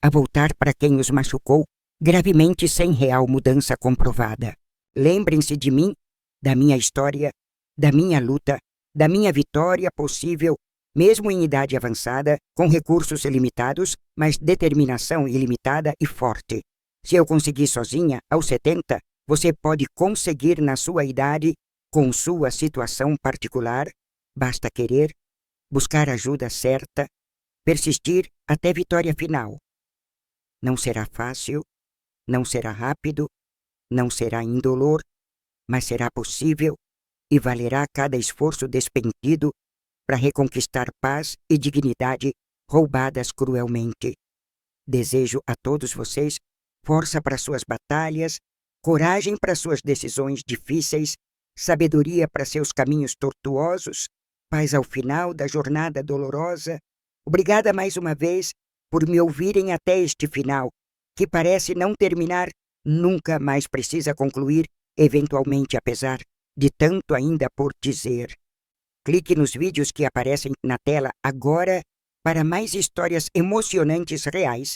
a voltar para quem os machucou gravemente sem real mudança comprovada. Lembrem-se de mim, da minha história, da minha luta, da minha vitória possível, mesmo em idade avançada, com recursos limitados, mas determinação ilimitada e forte. Se eu consegui sozinha, aos 70, você pode conseguir na sua idade, com sua situação particular. Basta querer, buscar ajuda certa, persistir até vitória final. Não será fácil, não será rápido, não será indolor, mas será possível e valerá cada esforço despendido para reconquistar paz e dignidade roubadas cruelmente. Desejo a todos vocês força para suas batalhas, coragem para suas decisões difíceis, sabedoria para seus caminhos tortuosos, paz ao final da jornada dolorosa. Obrigada mais uma vez por me ouvirem até este final, que parece não terminar, nunca mais precisa concluir, eventualmente, apesar de tanto ainda por dizer. Clique nos vídeos que aparecem na tela agora para mais histórias emocionantes reais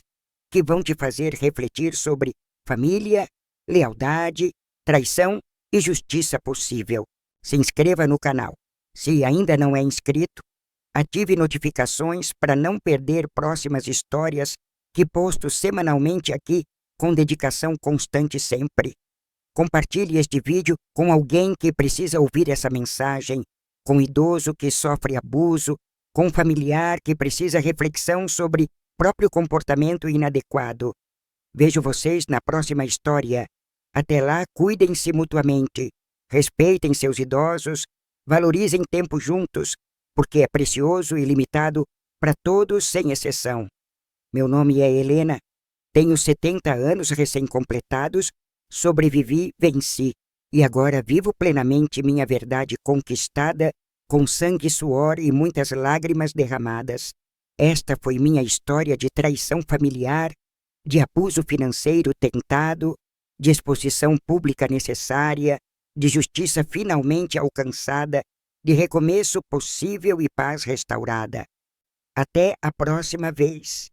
que vão te fazer refletir sobre família, lealdade, traição e justiça possível. Se inscreva no canal. Se ainda não é inscrito, ative notificações para não perder próximas histórias que posto semanalmente aqui com dedicação constante sempre. Compartilhe este vídeo com alguém que precisa ouvir essa mensagem, com idoso que sofre abuso, com familiar que precisa reflexão sobre próprio comportamento inadequado. Vejo vocês na próxima história. Até lá, cuidem-se mutuamente, respeitem seus idosos, valorizem tempo juntos, porque é precioso e limitado para todos sem exceção. Meu nome é Helena, tenho 70 anos recém-completados, sobrevivi, venci, e agora vivo plenamente minha verdade conquistada, com sangue, suor e muitas lágrimas derramadas. Esta foi minha história de traição familiar, de abuso financeiro tentado, de exposição pública necessária, de justiça finalmente alcançada, de recomeço possível e paz restaurada. Até a próxima vez.